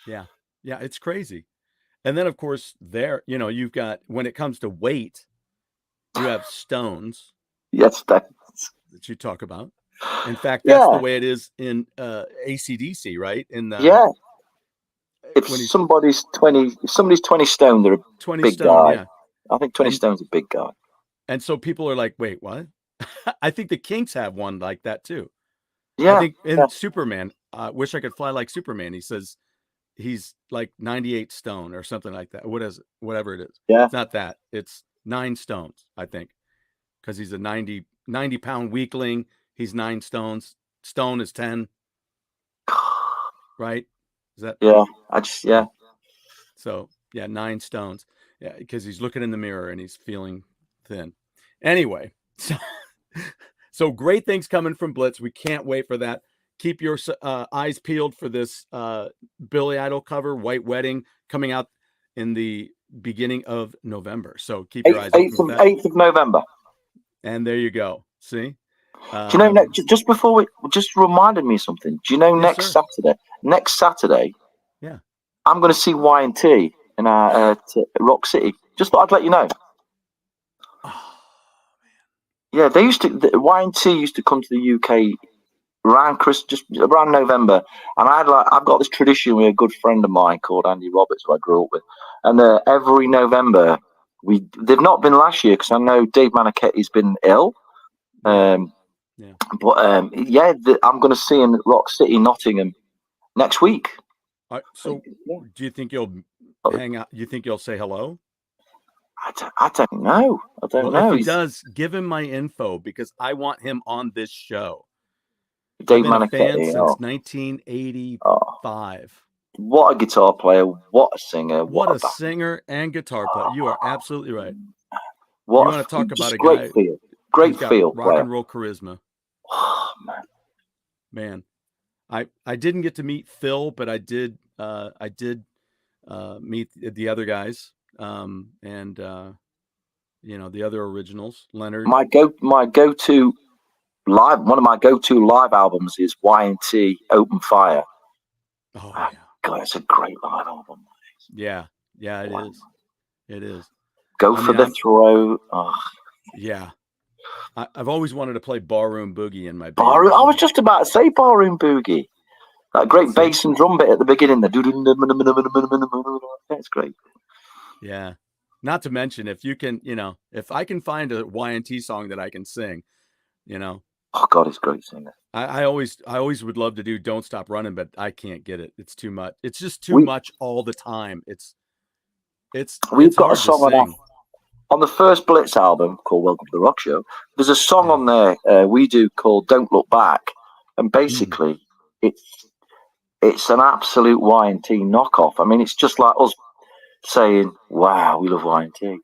Yeah, it's crazy. And then of course you've got, when it comes to weight, you have stones. Yes, that you talk about. In fact, that's the way it is in AC/DC, right? In the if somebody's 20 stone, they're a 20 big stone, guy. yeah. I think 20 stone's a big guy. And so people are like, wait, what? I think the Kinks have one like that too. Yeah. I think in Superman, Wish I Could Fly Like Superman, he says he's like 98 stone or something like that. Whatever it is. Yeah. It's not that. It's 9 stones, I think. Because he's a 90-pound weakling. He's 9 stones. Stone is 10. Right? Is that? Yeah. So, 9 stones. Yeah, because he's looking in the mirror and he's feeling thin. Anyway, so great things coming from BLiTZ. We can't wait for that. Keep your eyes peeled for this Billy Idol cover, White Wedding, coming out in the beginning of November. So keep your eyes open for that. 8th of November. And there you go. See? Do you know, just before just reminded me of something. Do you know next Saturday, yeah, I'm going to see Y&T in Rock City. Just thought I'd let you know. Oh, man. Yeah, they used to. Y&T used to come to the UK around just around November, and I've got this tradition with a good friend of mine called Andy Roberts, who I grew up with, and every November they've not been last year because I know Dave Manichetti's been ill. But I'm going to see him at Rock City, Nottingham, next week. So, do you think you'll hang out? You think you'll say hello? I don't know. I don't know. If he does, give him my info because I want him on this show. Dave I've been a fan Manichetti, since 1985. What a guitar player! What a singer! What a singer and guitar player! You are absolutely right. You want to talk about a great guy? Great feel, rock and roll charisma. Oh, man. I didn't get to meet Phil, but I did meet the other guys, and the other originals. Leonard. My go-to live. One of my go-to live albums is Y&T Open Fire. Oh yeah, God, it's a great live album. Yeah, it is. It is. Go for the throw. Oh. Yeah. I've always wanted to play Barroom Boogie in my band. I was just about to say Barroom Boogie. That great bass and drum bit at the beginning. That's great. Yeah. Not to mention, if you can, if I can find a Y&T song that I can sing, Oh God, it's great singer. I always would love to do Don't Stop Running, but I can't get it. It's too much. It's just too much all the time. We've got a song on the first BLiTZ album called Welcome to the Rock Show. There's a song on there we do called Don't Look Back, and basically it's an absolute Y&T knockoff. I mean, it's just like us saying, "Wow, we love Y&T."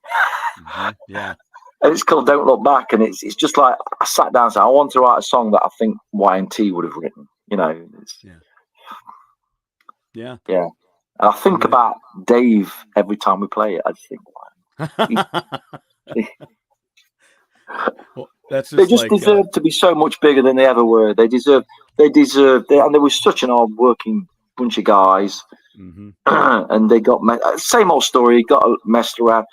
Yeah. And it's called Don't Look Back, and it's just like I sat down and said, I want to write a song that I think Y&T would have written. Yeah. And I think about Dave every time we play it. I just think, wow. Well, that's they just deserve to be so much bigger than they ever were. They deserve, and they were such an hard-working bunch of guys, and they got same old story. Got messed around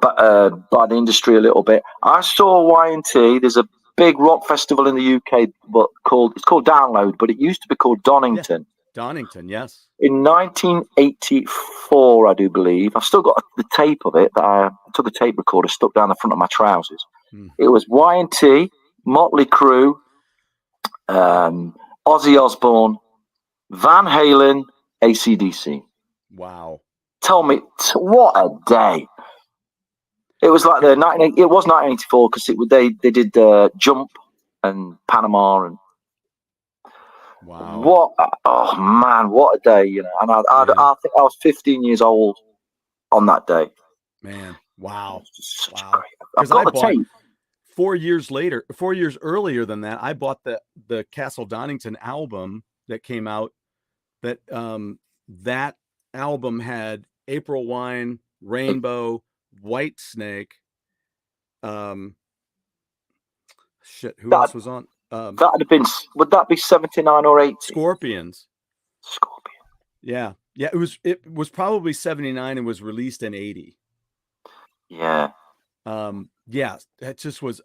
by the industry a little bit. I saw Y&T. There's a big rock festival in the UK, it's called Download, but it used to be called Donington. Yeah. Donington, yes. In 1984, I do believe. I've still got the tape of it. I took a tape recorder, stuck down the front of my trousers. It was Y&T, Motley Crue, Ozzy Osbourne, Van Halen, AC/DC. Wow! Tell me, what a day! It was like it was 1984 because they did Jump and Panama and Wow. Oh man, what a day, you know. And I think I was 15 years old on that day. Man, wow. It's such a Wow. great. Because I've I got the bought tape. 4 years later, 4 years earlier than that, I bought the Castle Donington album that came out. That album had April Wine, Rainbow, White Snake. Shit, who else was on? That'd have been. Would that be 79 or 80? Scorpions. Scorpion. Yeah. Yeah, it was probably 79 and was released in 80. Yeah. Yeah, that just was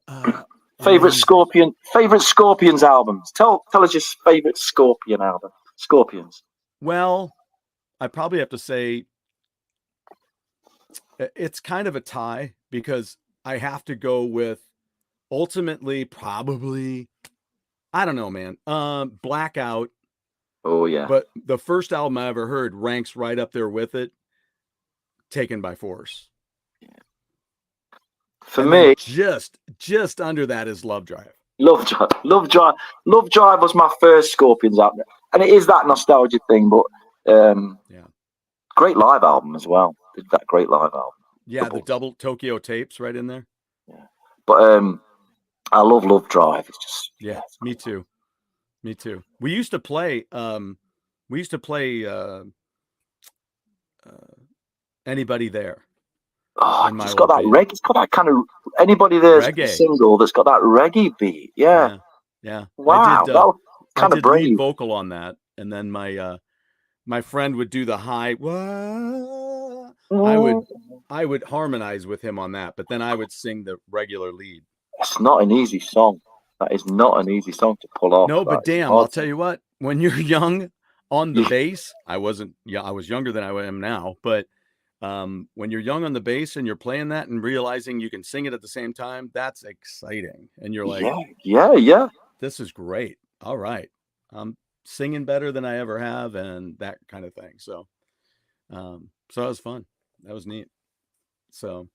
favorite amazing. Scorpions albums. Tell us your favorite Scorpion album. Scorpions. Well, I probably have to say it's kind of a tie because I have to go with ultimately probably, I don't know, man. Blackout. Oh yeah. But the first album I ever heard ranks right up there with it. Taken by Force. Yeah. For and me, just under that is Love Drive. Love Drive was my first Scorpions album, and it is that nostalgia thing. But yeah, great live album as well. Did that great live album? Yeah, the double Tokyo tapes right in there. Yeah, but I love Love Drive. It's just me too. We used to play. Anybody There. Oh, it's got that reggae. It's got that kind of Anybody There's a single that's got that reggae beat. Yeah. Wow, that was kind of brave. Lead vocal on that, and then my friend would do the high. I would harmonize with him on that, but then I would sing the regular lead. It's not an easy song. That is not an easy song to pull off. No, but damn, I'll tell you what. When you're young on the bass, I was younger than I am now, but when you're young on the bass and you're playing that and realizing you can sing it at the same time, that's exciting. And you're like, yeah, this is great. All right, I'm singing better than I ever have, and that kind of thing. So that was fun. That was neat. So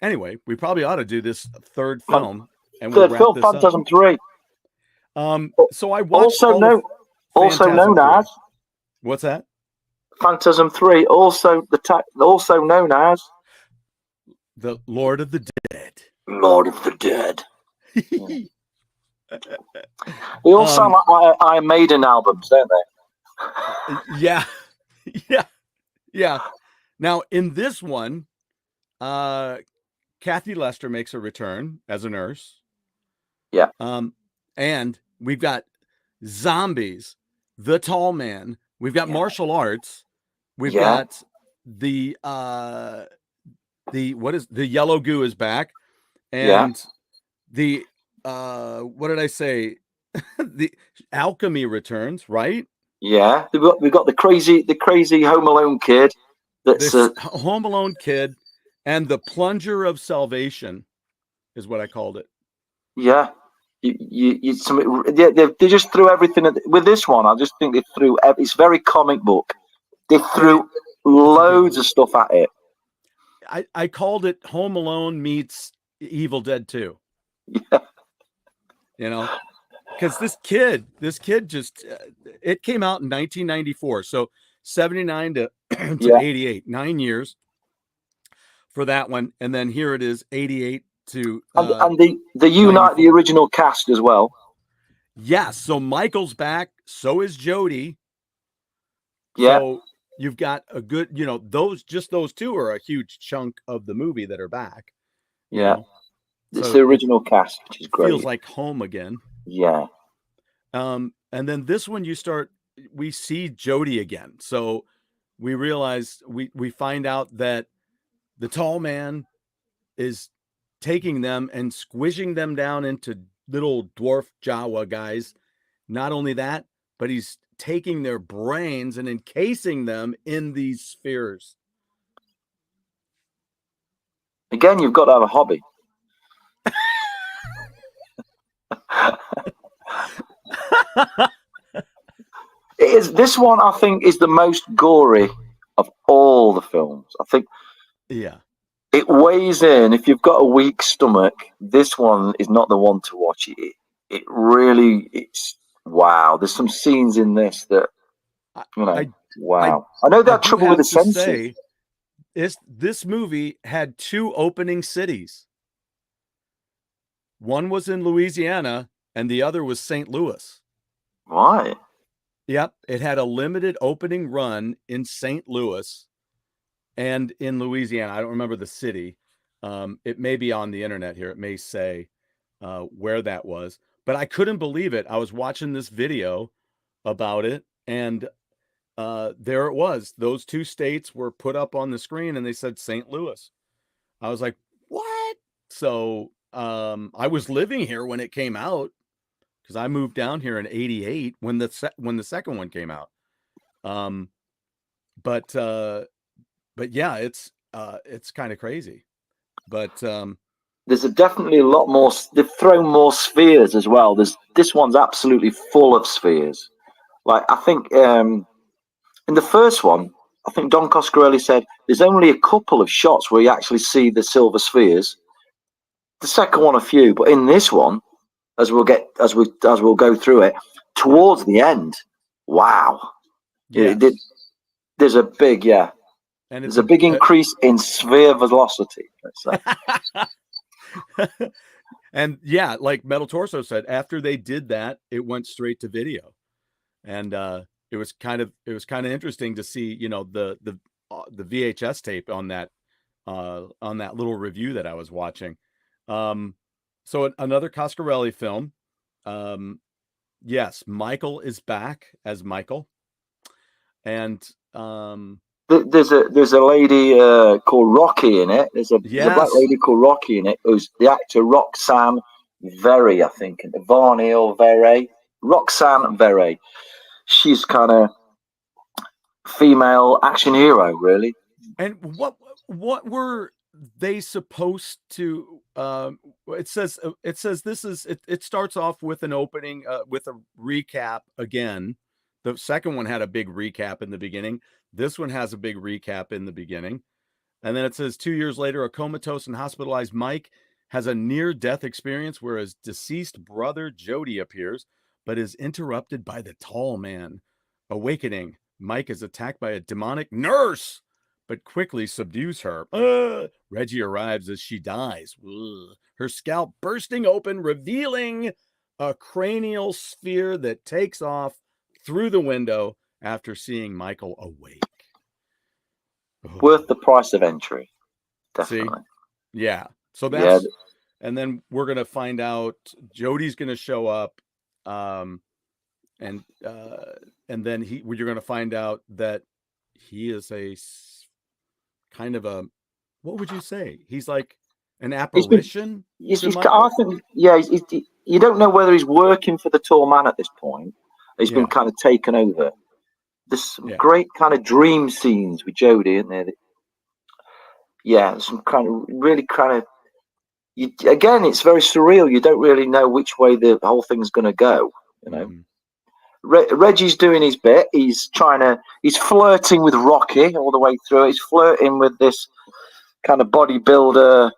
anyway, we probably ought to do this third film, and we'll wrap this Phantasm III. So I watched also known as what's that? Phantasm III, also known as the Lord of the Dead. Lord of the Dead. They all sound like Iron Maiden albums, don't they? Yeah. Now in this one, Kathy Lester makes a return as a nurse. Yeah. And we've got zombies, the tall man. We've got martial arts. We've got the yellow goo is back, and the what did I say? The alchemy returns, right? Yeah, we've got the crazy Home Alone kid. That's this Home Alone kid, and the plunger of salvation is what I called it. Yeah. They just threw everything with this one. I just think they threw. It's very comic book. They threw loads of stuff at it. I called it Home Alone meets Evil Dead 2. Yeah. You know, because this kid just it came out in 1994, so 79 to 88, 9 years for that one, and then here it is 88 to and the unite the original cast as well. Yes, so Michael's back, so is Jodie. Yeah. So you've got a good, those two are a huge chunk of the movie that are back. Yeah. It's the original cast, which is great. Feels like home again. Yeah. And then this one we see Jodie again. So we realize we find out that the tall man is taking them and squishing them down into little dwarf Jawa guys. Not only that, but he's taking their brains and encasing them in these spheres. Again, you've got to have a hobby. This one, I think, is the most gory of all the films. I think. Yeah. It weighs in. If you've got a weak stomach, this one is not the one to watch. It's Wow, there's some scenes in this that, I you know, I wow. I know they I had do trouble with the have to censors. say, this movie had 2 opening cities. One was in Louisiana and the other was St. Louis. Right. Yep, it had a limited opening run in St. Louis and in Louisiana. I don't remember the city. It may be on the internet here. It may say where that was, but I couldn't believe it. I was watching this video about it, and there it was. Those 2 states were put up on the screen, and they said St. Louis. I was like, what? So I was living here when it came out because I moved down here in '88 when the second one came out. Um, but yeah, it's kind of crazy. But There's definitely a lot more. They've thrown more spheres as well. This one's absolutely full of spheres. Like, I think in the first one, I think Don Coscarelli said there's only a couple of shots where you actually see the silver spheres. The second one, a few, but in this one, as we'll go through it, towards the end, wow, yes, there's a big and there's a big increase in sphere velocity. Let's say. And yeah, like Metal Torso said, after they did that, it went straight to video, and it was kind of interesting to see, you know, the VHS tape on that little review that I was watching. So another Coscarelli film. Yes, Michael is back as Michael, and There's a lady called Rocky in it. There's a black yes, lady called Rocky in it, who's the actor Roxanne Very, I think, Varney or Very. Roxanne Very. She's kind of female action hero, really. and what were they supposed to? It says it starts off with an opening with a recap again. The second one had a big recap in the beginning. This one has a big recap in the beginning. And then it says 2 years later, a comatose and hospitalized Mike has a near-death experience where his deceased brother Jody appears, but is interrupted by the tall man. Awakening, Mike is attacked by a demonic nurse, but quickly subdues her. Reggie arrives as she dies. Her scalp bursting open, revealing a cranial sphere that takes off through the window after seeing Michael awake. Worth the price of entry, definitely. See? Yeah. So that's, and then we're gonna find out Jody's gonna show up, and then you're gonna find out that he is a kind of a, what would you say? He's like an apparition. I think, you don't know whether he's working for the tall man at this point. He's been kind of taken over. There's some great kind of dream scenes with Jodie, isn't there? Yeah, some kind of really kind of. Again, it's very surreal. You don't really know which way the whole thing's going to go. You know, Reggie's doing his bit. He's flirting with Rocky all the way through. He's flirting with this kind of bodybuilder.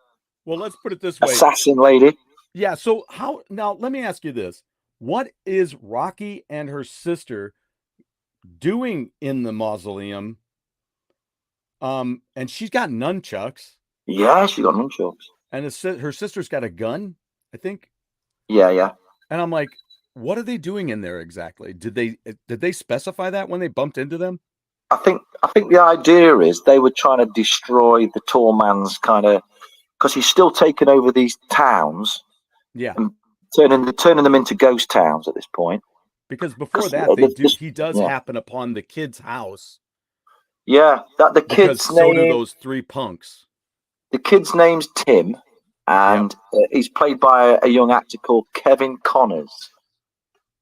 Well, let's put it this way: assassin lady. Yeah. So now? Let me ask you this: what is Rocky and her sister doing in the mausoleum? And she's got nunchucks. Yeah, she got nunchucks. And her sister's got a gun, I think. Yeah. And I'm like, what are they doing in there exactly? Did they specify that when they bumped into them? I think the idea is they were trying to destroy the tall man's kind of, because he's still taking over these towns. Yeah. And turning them into ghost towns at this point. Because before that, he does happen upon the kid's house. Yeah, that the kid's name. So do those 3 punks. The kid's name's Tim, and he's played by a young actor called Kevin Connors.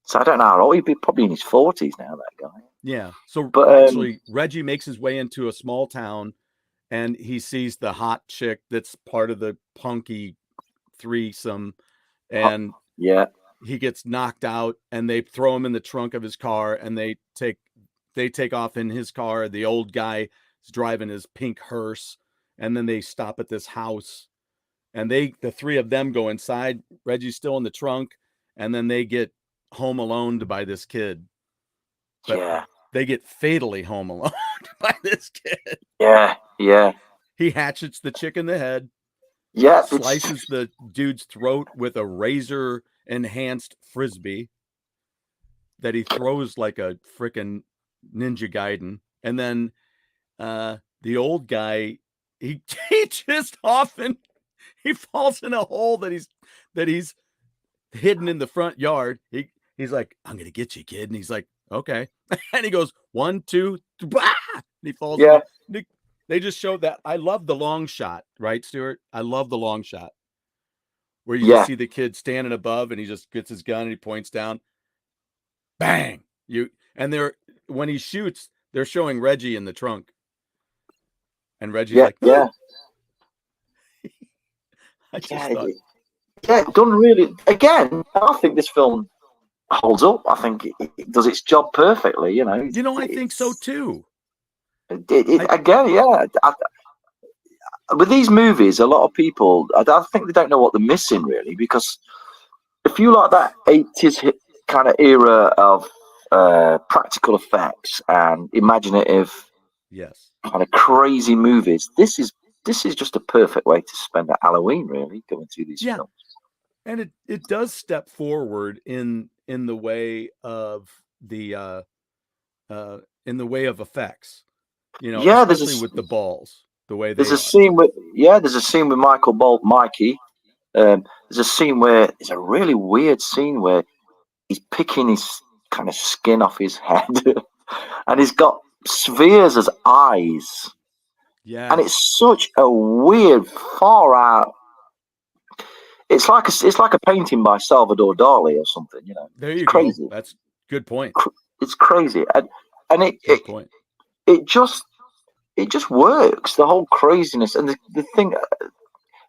So I don't know how old he'd be, probably in his 40s now, that guy. Yeah. So actually, Reggie makes his way into a small town, and he sees the hot chick that's part of the punky threesome, and he gets knocked out, and they throw him in the trunk of his car, and they take off in his car. The old guy is driving his pink hearse, and then they stop at this house, and the 3 of them go inside. Reggie's still in the trunk, and then they get home aloned by this kid, but Yeah. they get fatally home alone by this kid. Yeah. Yeah. He hatchets the chick in the head. Yeah. Slices the dude's throat with a razor enhanced frisbee that he throws like a freaking Ninja Gaiden. And then the old guy, he just often he falls in a hole that he's hidden in the front yard. He's like, I'm gonna get you, kid. And he's like, okay. And he goes 1, 2, 3, bah! And he falls. Yeah. They just showed that. I love the long shot, right, Stuart? I love the long shot where you just see the kid standing above and he just gets his gun and he points down. Bang! When he shoots, they're showing Reggie in the trunk. And Reggie's like, yeah. I just thought, done really. Again, I think this film holds up. I think it does its job perfectly. You know. I think so too. With these movies, a lot of people, I think they don't know what they're missing really, because if you like that 80s kind of era of practical effects and imaginative, kind of crazy movies, this is just a perfect way to spend a Halloween, really, going through these films. And it does step forward in the way of effects, especially with the balls, the way there's a scene with Mikey. There's a scene where it's a really weird scene where he's picking his kind of skin off his head, and he's got spheres as eyes. Yeah, and it's such a weird, far out. It's like a painting by Salvador Dali or something, you know. There you go. Crazy. That's good point. It's crazy, and it just works. The whole craziness and the thing.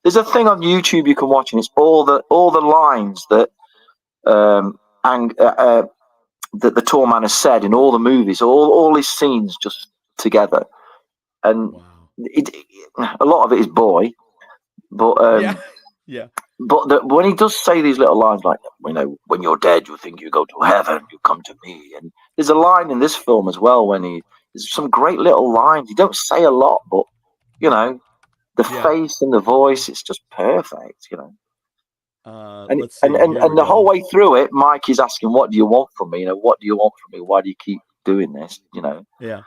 There's a thing on YouTube you can watch, and it's all the lines that that the Tall Man has said in all the movies, all his scenes just together, and a lot of it is boy, but But when he does say these little lines like, when you're dead, you think you go to heaven, you come to me. And there's a line in this film as well there's some great little lines. He don't say a lot, but, the face and the voice, it's just perfect, And the whole way through it, Mike is asking, what do you want from me? What do you want from me? Why do you keep doing this? Yeah.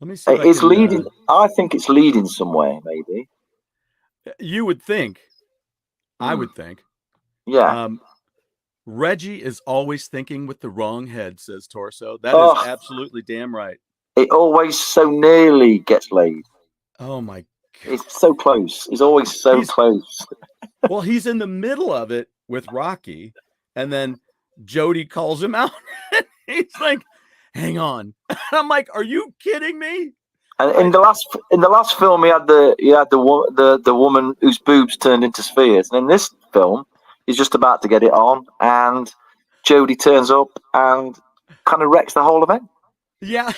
Let me see. It's leading. I think it's leading somewhere, maybe. You would think. I would think. Yeah. Reggie is always thinking with the wrong head, says Torso. That is absolutely damn right. It always so nearly gets laid. Oh my God. It's so close. He's always so close. Well, he's in the middle of it with Rocky, and then Jody calls him out. He's like, hang on. I'm like, are you kidding me? And in the last film, he had the woman whose boobs turned into spheres, and in this film, he's just about to get it on, and Jodie turns up and kind of wrecks the whole event. Yeah.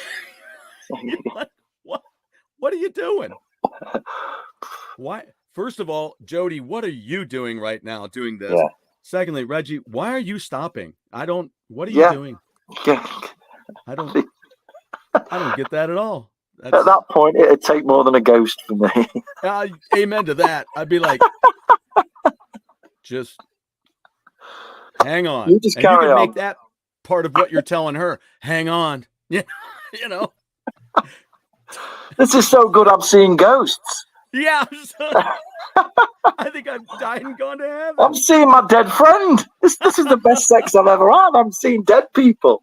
What are you doing? Why? First of all, Jodie, what are you doing right now? Doing this. Yeah. Secondly, Reggie, why are you stopping? What are you doing? Yeah. I don't get that at all. At that point, it'd take more than a ghost for me. Amen to that. I'd be like, just hang on. You just carry you can on. Make that part of what you're telling her. Hang on. Yeah, This is so good. I'm seeing ghosts. Yeah. I think I've died and gone to heaven. I'm seeing my dead friend. This is the best sex I've ever had. I'm seeing dead people.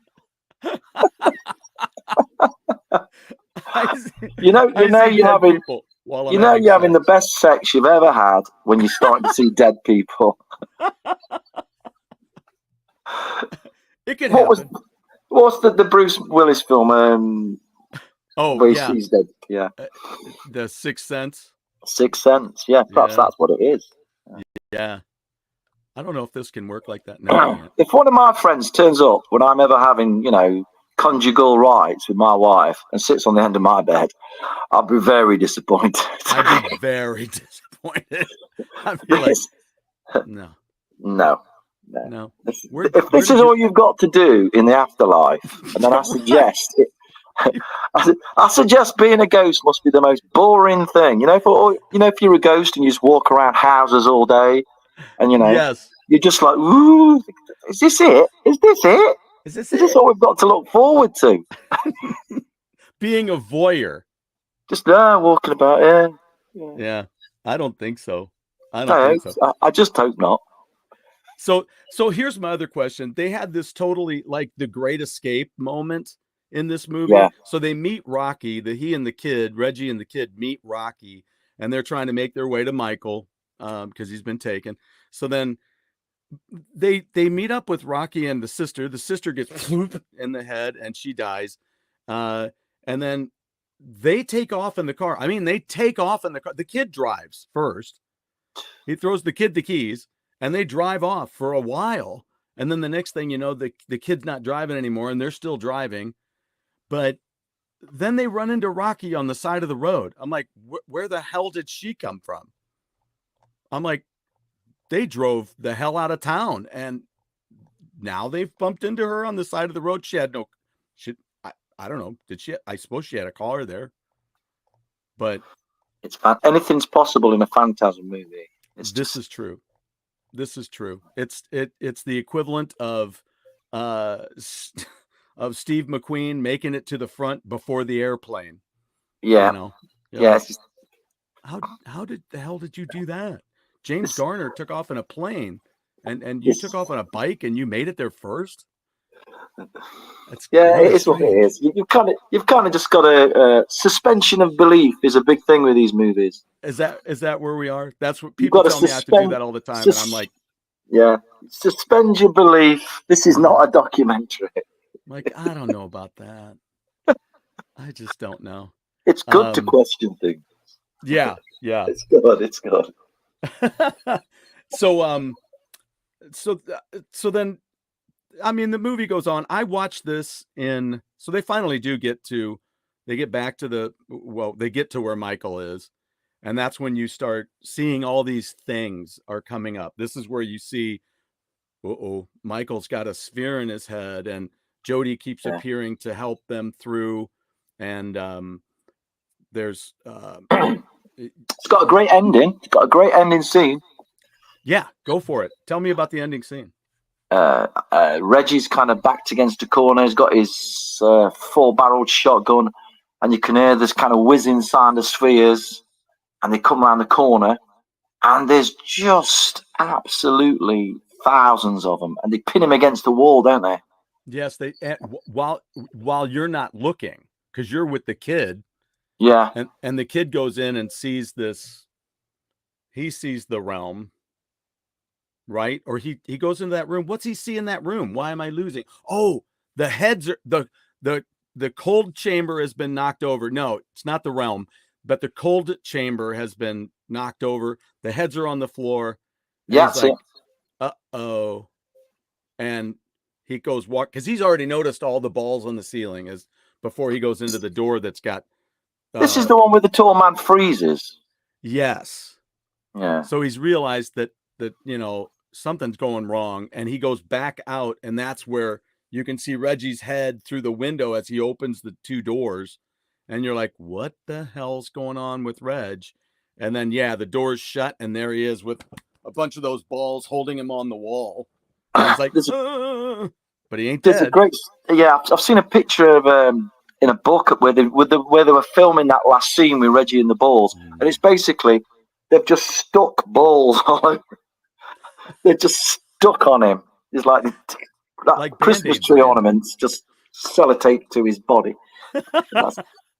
You're having the best sex you've ever had when you're starting to see dead people. It could happen. What's the Bruce Willis film? He's dead. Yeah. The Sixth Sense. Sixth Sense. Yeah, perhaps that's what it is. Yeah. I don't know if this can work like that now. If one of my friends turns up when I'm ever having, conjugal rights with my wife and sits on the end of my bed, I'll be very disappointed. I'd be very disappointed. I'd be like, no. No. If this is all you've got to do in the afterlife, and then I suggest I suggest being a ghost must be the most boring thing. If you're a ghost and you just walk around houses all day, and Yes. you're just like, ooh, is this it? Is this it? Is this Is this all we've got to look forward to? Being a voyeur. Just walking about, Yeah. I don't think so. I just hope not. So here's my other question. They had this totally like the great escape moment in this movie. Yeah. So they meet Rocky, Reggie and the kid meet Rocky, and they're trying to make their way to Michael because he's been taken. So then they meet up with Rocky and the sister. The sister gets in the head and she dies. And then they take off in the car. I mean, they take off in the car. The kid drives first. He throws the kid the keys and they drive off for a while. And then the next thing you know, the kid's not driving anymore and they're still driving. But then they run into Rocky on the side of the road. I'm like, where the hell did she come from? I'm like, they drove the hell out of town and now they've bumped into her on the side of the road. I don't know. Did she? I suppose she had a car there, but anything's possible in a Phantasm movie. This is true. It's the equivalent of Steve McQueen making it to the front before the airplane. Yeah. How did the hell did you do that? James Garner took off in a plane and you took off on a bike and you made it there first. It is what it is. You've kind of just got a suspension of belief is a big thing with these movies. Is that where we are? That's what people tell me I have to do that all the time, and I'm like, yeah, suspend your belief. This is not a documentary. Like, I don't know about that. I just don't know. It's good to question things. Yeah. It's good. So then, I mean, the movie goes on. I watched this so they finally they get back to they get to where Michael is. And that's when you start seeing all these things are coming up. This is where you see, Michael's got a sphere in his head and Jody keeps appearing to help them through. And there's it's got a great ending. It's got a great ending scene. Yeah, go for it. Tell me about the ending scene. Reggie's kind of backed against a corner. He's got his 4-barreled shotgun, and you can hear this kind of whizzing sound of spheres. And they come around the corner, and there's just absolutely thousands of them, and they pin him against the wall, don't they? Yes, they while you're not looking because you're with the kid. Yeah, and the kid goes in and sees this. He sees the realm. Right? Or he goes into that room. What's he see in that room? Why am I losing? Oh, the heads are the cold chamber has been knocked over. No, it's not the realm, but the cold chamber has been knocked over. The heads are on the floor. Yeah. He's like, uh-oh. And he goes because he's already noticed all the balls on the ceiling before he goes into the door that's got this is the one where the tall man freezes. Yes. Yeah. So he's realized that something's going wrong, and he goes back out, and that's where you can see Reggie's head through the window as he opens the two doors, and you're like, what the hell's going on with Reg? And then the door's shut, and there he is with a bunch of those balls holding him on the wall, and he's like, but he ain't dead. I've seen a picture of in a book where they were filming that last scene with Reggie and the balls, and it's basically they've just stuck balls all over. They're just stuck on him. It's like Christmas tree ornaments, just sellotaped to his body.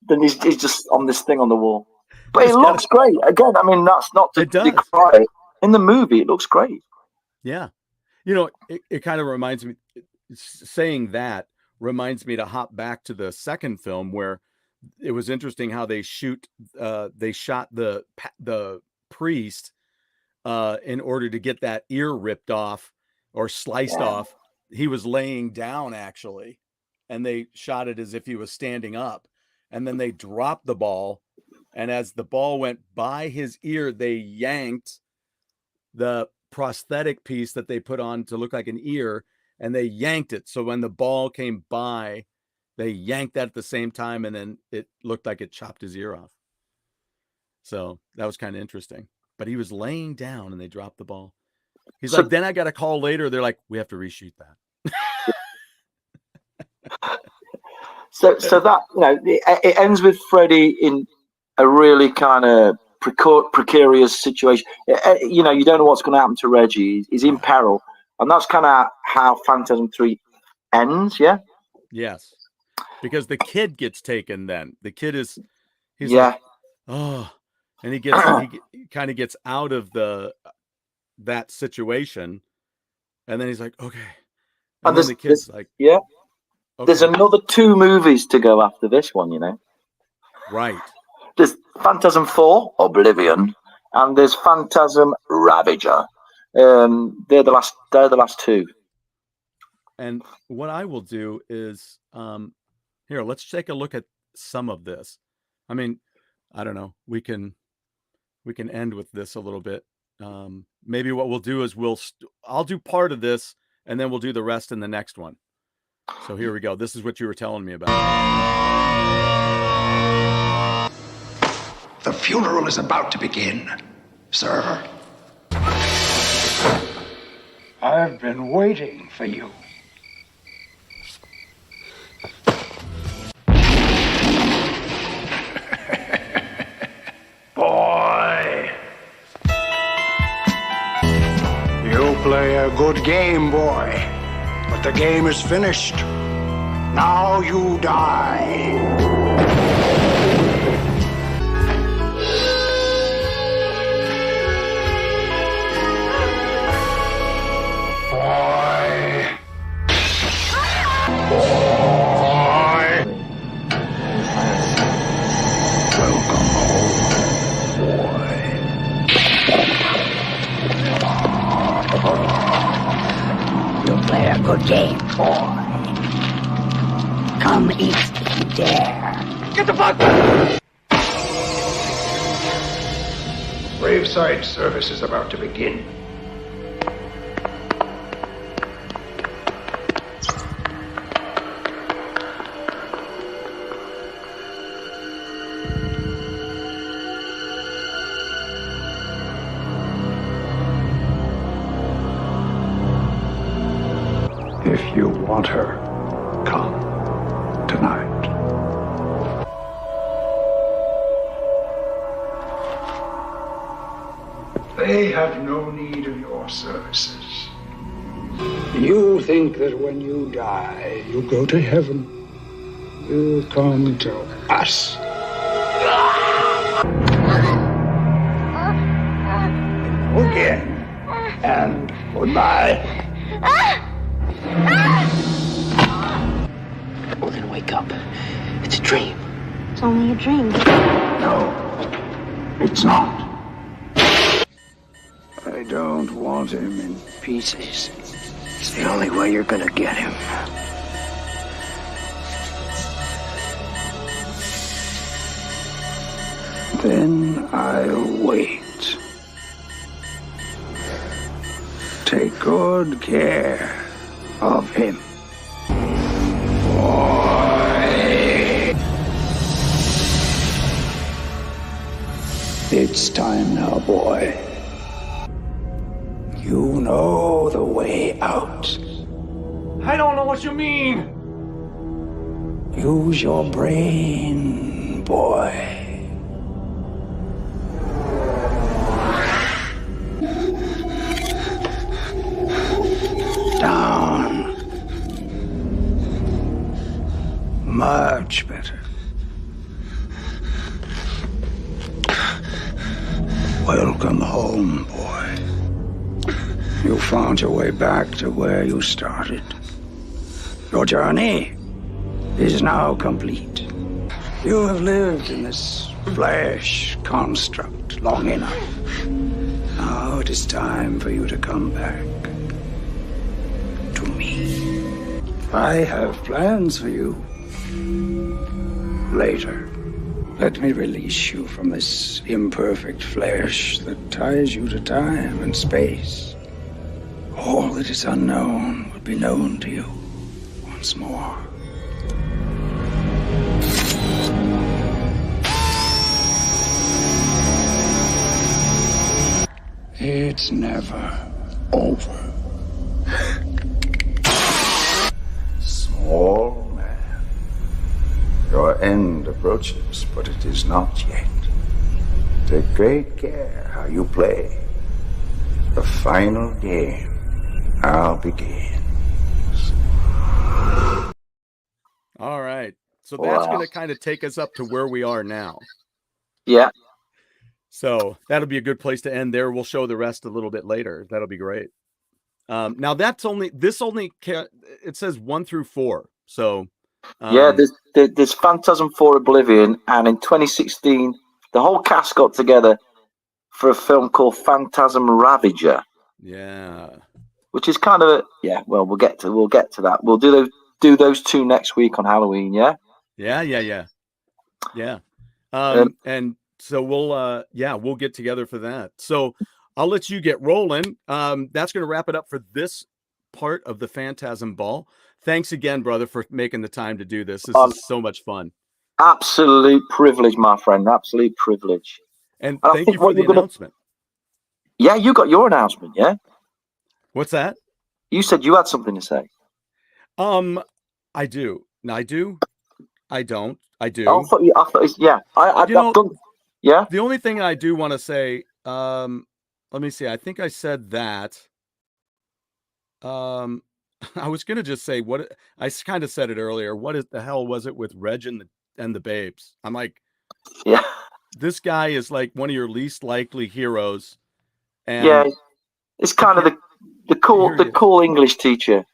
Then he's just on this thing on the wall. But it looks great. Again, I mean, that's not to decry it. In the movie, it looks great. Yeah. It kind of reminds me, saying that reminds me to hop back to the second film where it was interesting how they shot the priest in order to get that ear ripped off or sliced off. He was laying down actually, and they shot it as if he was standing up, and then they dropped the ball, and as the ball went by his ear, they yanked the prosthetic piece that they put on to look like an ear, and they yanked it. So when the ball came by, they yanked that at the same time, and then it looked like it chopped his ear off. So that was kind of interesting. But he was laying down, and they dropped the ball. He's like, then I got a call later. They're like, we have to reshoot that. So that, you know, it ends with Freddie in a really kind of precarious situation. You know, you don't know what's going to happen to Reggie. He's in peril, and that's kind of how Phantasm III ends. Yeah. Yes, because the kid gets taken. Then the kid he's like, oh, and he kind of gets out of that situation, and then he's like, okay, and then the kid's like, yeah. Okay. There's another 2 movies to go after this one, you know. Right. There's Phantasm IV, Oblivion, and there's Phantasm Ravager. They're the last 2. And what I will do is, here, let's take a look at some of this. I mean, I don't know. We can end with this a little bit. Maybe what we'll do is I'll do part of this, and then we'll do the rest in the next one. So here we go. This is what you were telling me about. The funeral is about to begin, sir. I've been waiting for you. Boy. You play a good game, boy. But the game is finished. Now you die. Boy. Welcome home, boy. You play a good game, boy. Come eat if you dare. Get the fuck back! Graveside service is about to begin. If you want her, come tonight. They have no need of your services. You think that when you die, you go to heaven. You come to us. Again. And goodbye. Well, then wake up. It's a dream. It's only a dream. No, it's not. I don't want him in pieces. It's the only way you're gonna get him. Then I'll wait. Take good care of him. Boy. It's time now, boy. You know the way out. I don't know what you mean. Use your brain, boy. Down. Much better. Welcome home, boy. You found your way back to where you started. Your journey is now complete. You have lived in this flesh construct long enough. Now it is time for you to come back to me. I have plans for you. Later, let me release you from this imperfect flesh that ties you to time and space. that is unknown will be known to you once more. It's never over. Small man, your end approaches, but it is not yet. Take great care how you play. The final game now begins. All right. So that's Wow. going to kind of take us up to where we are now. Yeah. So that'll be a good place to end there. We'll show the rest a little bit later. That'll be great. Now it says 1 through 4. So Yeah, there's Phantasm IV Oblivion, and in 2016, the whole cast got together for a film called Phantasm Ravager. Yeah. Which is kind of well, we'll get to that. We'll do those two next week on Halloween, yeah? Yeah. And so we'll get together for that. So I'll let you get rolling. That's going to wrap it up for this part of the Phantasm Ball. Thanks again, brother, for making the time to do this. This is so much fun. Absolute privilege, my friend. Absolute privilege. And thank you for the announcement. Yeah, you got your announcement, yeah? What's that? You said you had something to say. I do. I do. I don't. I do. I thought yeah. I've done. Yeah. The only thing I do want to say, let me see. I think I said that. I was gonna just say what I kind of said it earlier. What the hell was it with Reg and the Babes? I'm like, yeah, this guy is like one of your least likely heroes. And yeah, it's kind of the cool English teacher.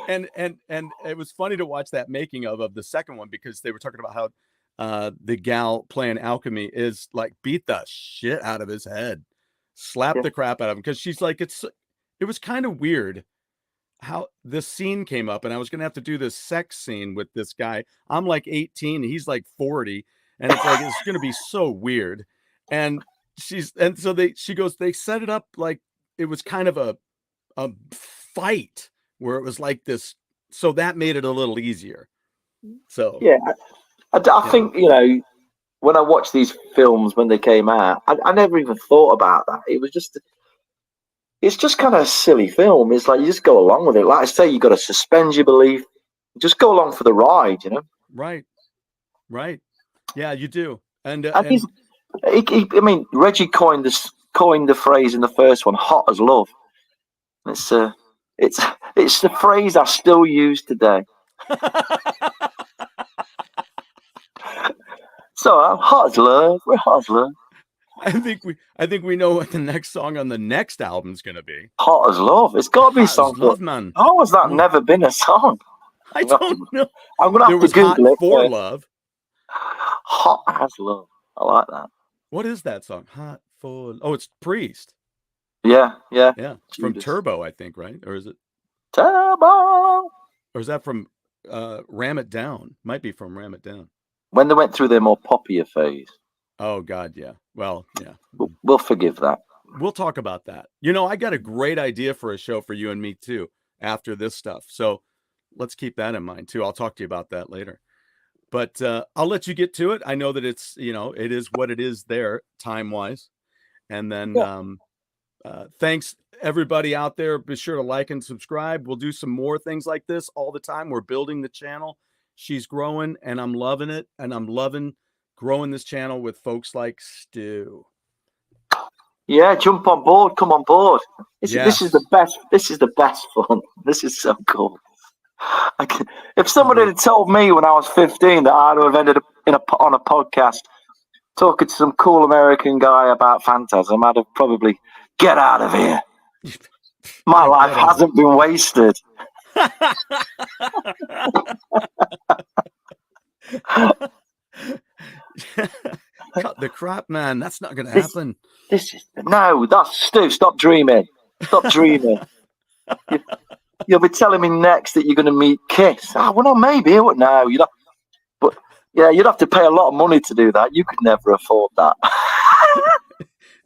and it was funny to watch that making of the second one, because they were talking about how the gal playing Alchemy is like beat the shit out of his head, slapped the crap out of him, because she's like, it was kind of weird how this scene came up, and I was gonna have to do this sex scene with this guy. I'm like 18, he's like 40, and it's like it's gonna be so weird. And so she goes, they set it up like it was kind of a fight where it was like this, so that made it a little easier. So yeah, I think, you know, when I watched these films when they came out, I never even thought about that. It's just kind of a silly film. It's like you just go along with it. Like I say, you got to suspend your belief, just go along for the ride, you know. Right. Yeah, you do. And I mean, Reggie coined the phrase in the first one, "hot as love." It's the phrase I still use today. So I'm hot as love. We're hot as love. I think we know what the next song on the next album is going to be. Hot as love. It's got to be a song. Love, man. How has that never been a song? I don't know. I'm gonna have to Google it. For love. Hot as love. I like that. What is that song? Hot for. Oh, it's Priest. Yeah. From Turbo, I think, right? Or is it Turbo? Or is that from Ram It Down? Might be from Ram It Down. When they went through their more poppier phase. Oh God, yeah. Well, yeah. We'll forgive that. We'll talk about that. You know, I got a great idea for a show for you and me too after this stuff. So let's keep that in mind too. I'll talk to you about that later. But I'll let you get to it. I know that it's, you know, it is what it is there time-wise. And then thanks everybody out there. Be sure to like and subscribe. We'll do some more things like this all the time. We're building the channel. She's growing and I'm loving it. And I'm loving growing this channel with folks like Stu. Yeah, jump on board. Come on board. This is the best. This is the best fun. This is so cool. If somebody had told me when I was 15 that I'd have ended up on a podcast talking to some cool American guy about Phantasm, I'd have probably get out of here. My life hasn't been wasted. Cut the crap, man. That's not going to happen. That's Stu. Stop dreaming. Stop dreaming. You'll be telling me next that you're going to meet Kiss. Oh, well, no, maybe. No, you'd have to pay a lot of money to do that. You could never afford that.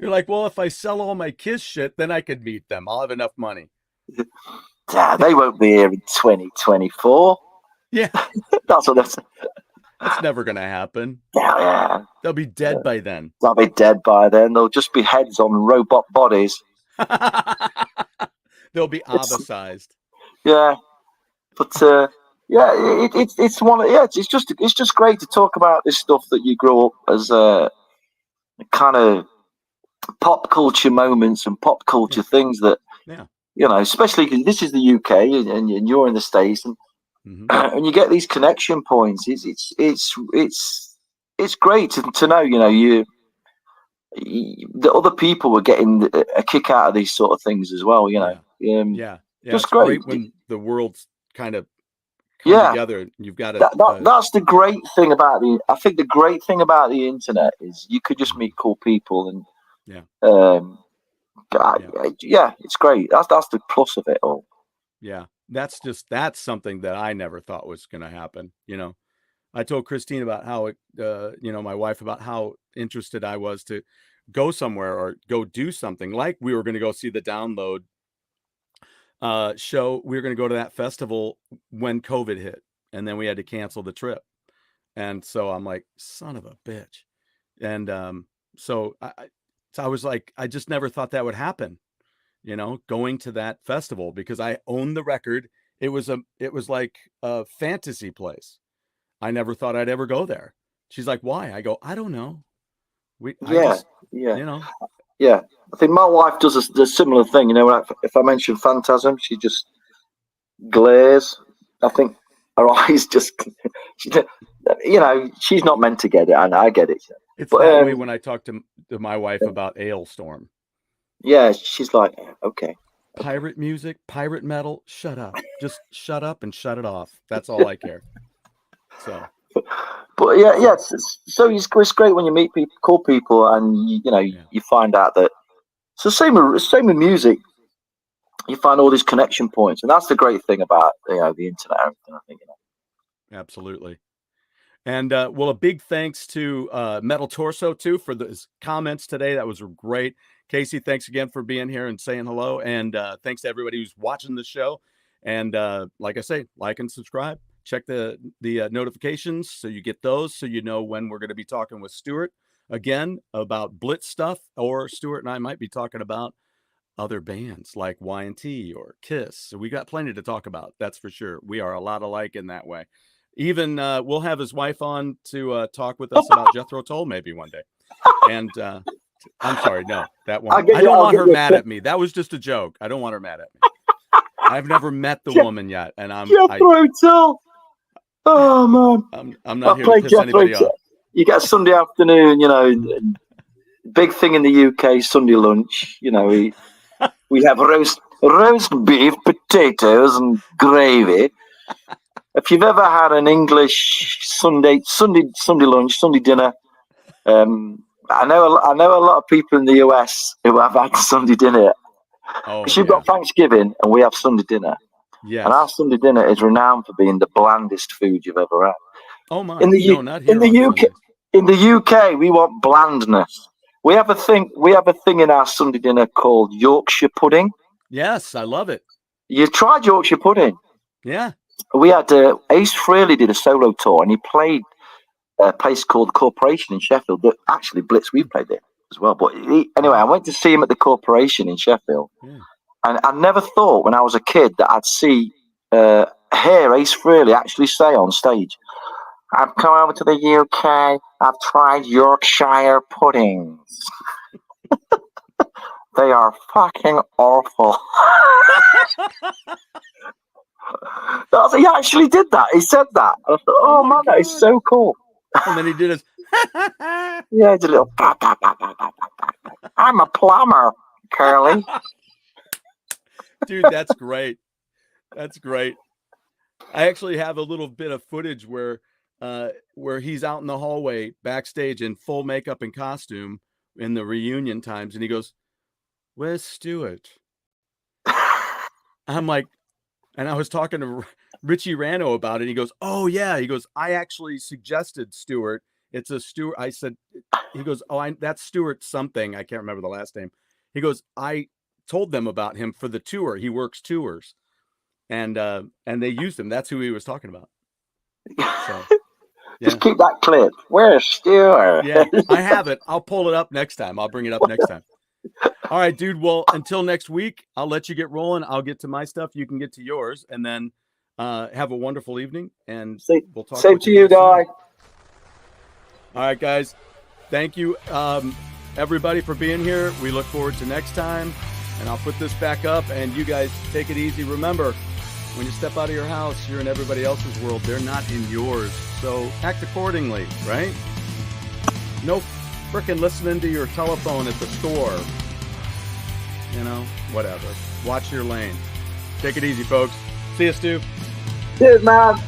You're like, well, if I sell all my Kiss shit, then I could meet them. I'll have enough money. Yeah, they won't be here in 2024. Yeah. That's what they're saying. That's never going to happen. Yeah. They'll be dead by then. They'll be dead by then. They'll just be heads on robot bodies. They'll be ABBA-sized. Yeah. But it's one. Yeah, it's just great to talk about this stuff that you grow up as a kind of pop culture moments and pop culture things that especially because this is the UK and you're in the States and and you get these connection points. It's great to know the other people were getting a kick out of these sort of things as well. Yeah, just it's great when the world's kind of come together. You've got to. That's the great thing about I think the great thing about the internet is you could just meet cool people and it's great. That's the plus of it all. Yeah, that's something that I never thought was going to happen. I told Christine about how it, my wife, about how interested I was to go somewhere or go do something. Like we were going to go see the Download show. We were going to go to that festival when COVID hit, and then we had to cancel the trip. And so I'm like, son of a bitch. And so I was like, I just never thought that would happen, going to that festival, because I owned the record. It was like a fantasy place. I never thought I'd ever go there. She's like, why? I go, I don't know. Yeah. I think my wife does a similar thing. If I mention Phantasm, she just glares. I think her eyes just, she's not meant to get it, and I get it. It's that way when I talk to my wife about Ailstorm. Yeah, she's like, okay. Pirate music, pirate metal, shut up. Just shut up and shut it off. That's all I care. So, but so it's great when you meet people, cool people, and you find out that it's the same with music. You find all these connection points, and that's the great thing about the internet. And everything, I think. Absolutely. And well, a big thanks to Metal Torso too for his comments today. That was great. Casey, thanks again for being here and saying hello. And thanks to everybody who's watching the show. And like I say, like and subscribe. Check the notifications so you get those, so you know when we're going to be talking with Stuart again about BLiTZ stuff, or Stuart and I might be talking about other bands like Y&T or Kiss. So we got plenty to talk about. That's for sure. We are a lot alike in that way. Even we'll have his wife on to talk with us about Jethro Tull maybe one day. And I'm sorry, no, that one. I don't want her mad at me. That was just a joke. I don't want her mad at me. I've never met the woman yet, and Jethro Tull. Oh man, I'm not here to piss anybody off. You get a Sunday afternoon, big thing in the UK, Sunday lunch. We have roast beef, potatoes, and gravy. If you've ever had an English Sunday lunch, Sunday dinner, I know a lot of people in the US who have had Sunday dinner. Because you've got Thanksgiving and we have Sunday dinner. Yes. And our Sunday dinner is renowned for being the blandest food you've ever had. Oh my! In the UK, we want blandness. We have a thing in our Sunday dinner called Yorkshire pudding. Yes, I love it. You tried Yorkshire pudding? Yeah. We had Ace Frehley did a solo tour, and he played a place called the Corporation in Sheffield. But actually, BLiTZ, we played it as well. But anyway, I went to see him at the Corporation in Sheffield. Yeah. And I never thought when I was a kid that I'd hear Ace Frehley actually say on stage, I've come over to the UK, I've tried Yorkshire puddings. They are fucking awful. He actually did that. He said that. I thought, oh man, that is so cool. And then he did his... Yeah, he did a little... I'm a plumber, Curly. Dude, that's great. That's great. I actually have a little bit of footage where he's out in the hallway backstage in full makeup and costume in the reunion times, and he goes, "Where's Stuart?" I'm like, and I was talking to Richie Rano about it. He goes, "Oh yeah." He goes, "I actually suggested Stuart It's a Stuart. I said, he goes, oh, that's Stuart something. I can't remember the last name. He goes, I told them about him for the tour. He works tours, and they used him. That's who he was talking about. So, yeah. Just keep that clip. Where's Stuart? Yeah, I have it. I'll pull it up next time. I'll bring it up next time. All right, dude. Well, until next week, I'll let you get rolling. I'll get to my stuff. You can get to yours, and then have a wonderful evening. And we'll talk. Same to you, Guy. All right, guys. Thank you, everybody, for being here. We look forward to next time. And I'll put this back up, and you guys take it easy. Remember, when you step out of your house, you're in everybody else's world. They're not in yours. So act accordingly, right? No frickin' listening to your telephone at the store. You know, whatever. Watch your lane. Take it easy, folks. See you, Stu. Cheers, man.